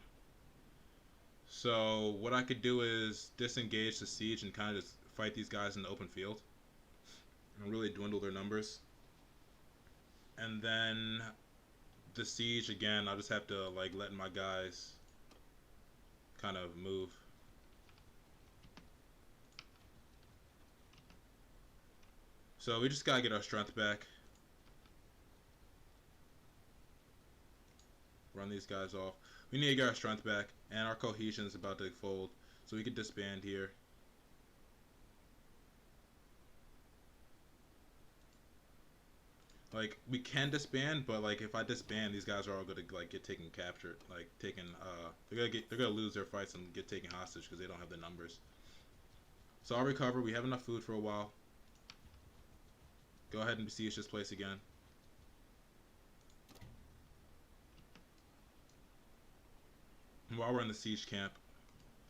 Speaker 1: So what I could do is disengage the siege and kind of just fight these guys in the open field. And really dwindle their numbers. And then the siege again, I'll just have to like let my guys kind of move. So we just gotta get our strength back. Run these guys off. We need to get our strength back, and our cohesion is about to fold, so we can disband here. Like, we can disband, but like if I disband, these guys are all gonna like get taken captured, like taken. They're gonna lose their fights and get taken hostage because they don't have the numbers. So I'll recover. We have enough food for a while. Go ahead and besiege this place again. while we're in the siege camp.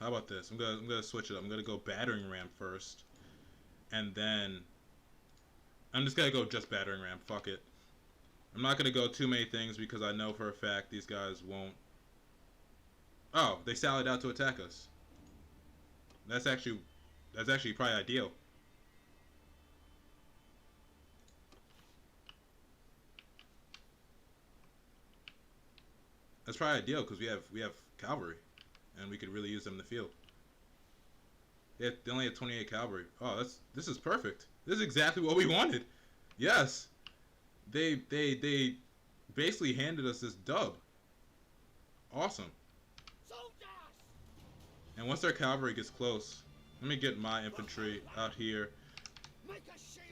Speaker 1: How about this? I'm gonna switch it up. I'm gonna go battering ram first, and then I'm just gonna go just battering ram. Fuck it. I'm not gonna go too many things because I know for a fact these guys won't. Oh, they sallied out to attack us. That's actually probably ideal. That's probably ideal because we have cavalry, and we could really use them in the field. They only have 28 cavalry. Oh, this is perfect. This is exactly what we wanted. Yes, they basically handed us this dub. Awesome. And once their cavalry gets close, let me get my infantry out here.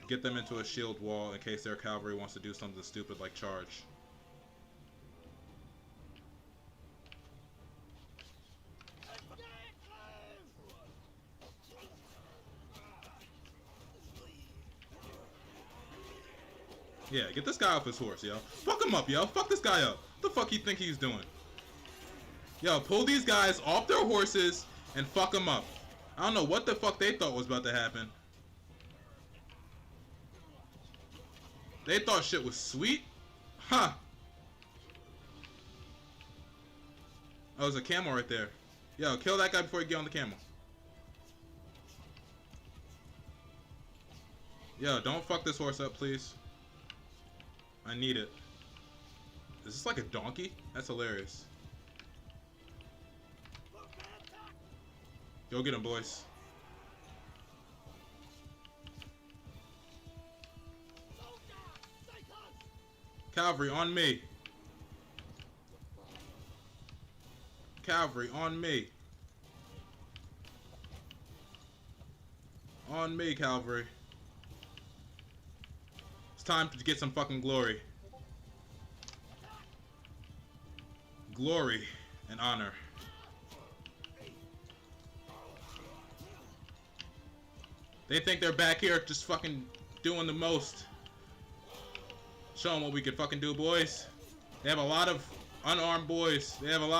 Speaker 1: Get them into a shield wall in case their cavalry wants to do something stupid like charge. Yeah, get this guy off his horse, yo. Fuck him up, yo. Fuck this guy up. What the fuck he think he's doing? Yo, pull these guys off their horses and fuck them up. I don't know what the fuck they thought was about to happen. They thought shit was sweet? Huh. Oh, there's a camel right there. Yo, kill that guy before you get on the camel. Yo, don't fuck this horse up, please. I need it. Is this like a donkey? That's hilarious. Go get him, boys. Cavalry on me. Cavalry on me. On me, cavalry. It's time to get some fucking glory. Glory and honor. They think they're back here just fucking doing the most. Show them what we can fucking do, boys. They have a lot of unarmed boys. They have a lot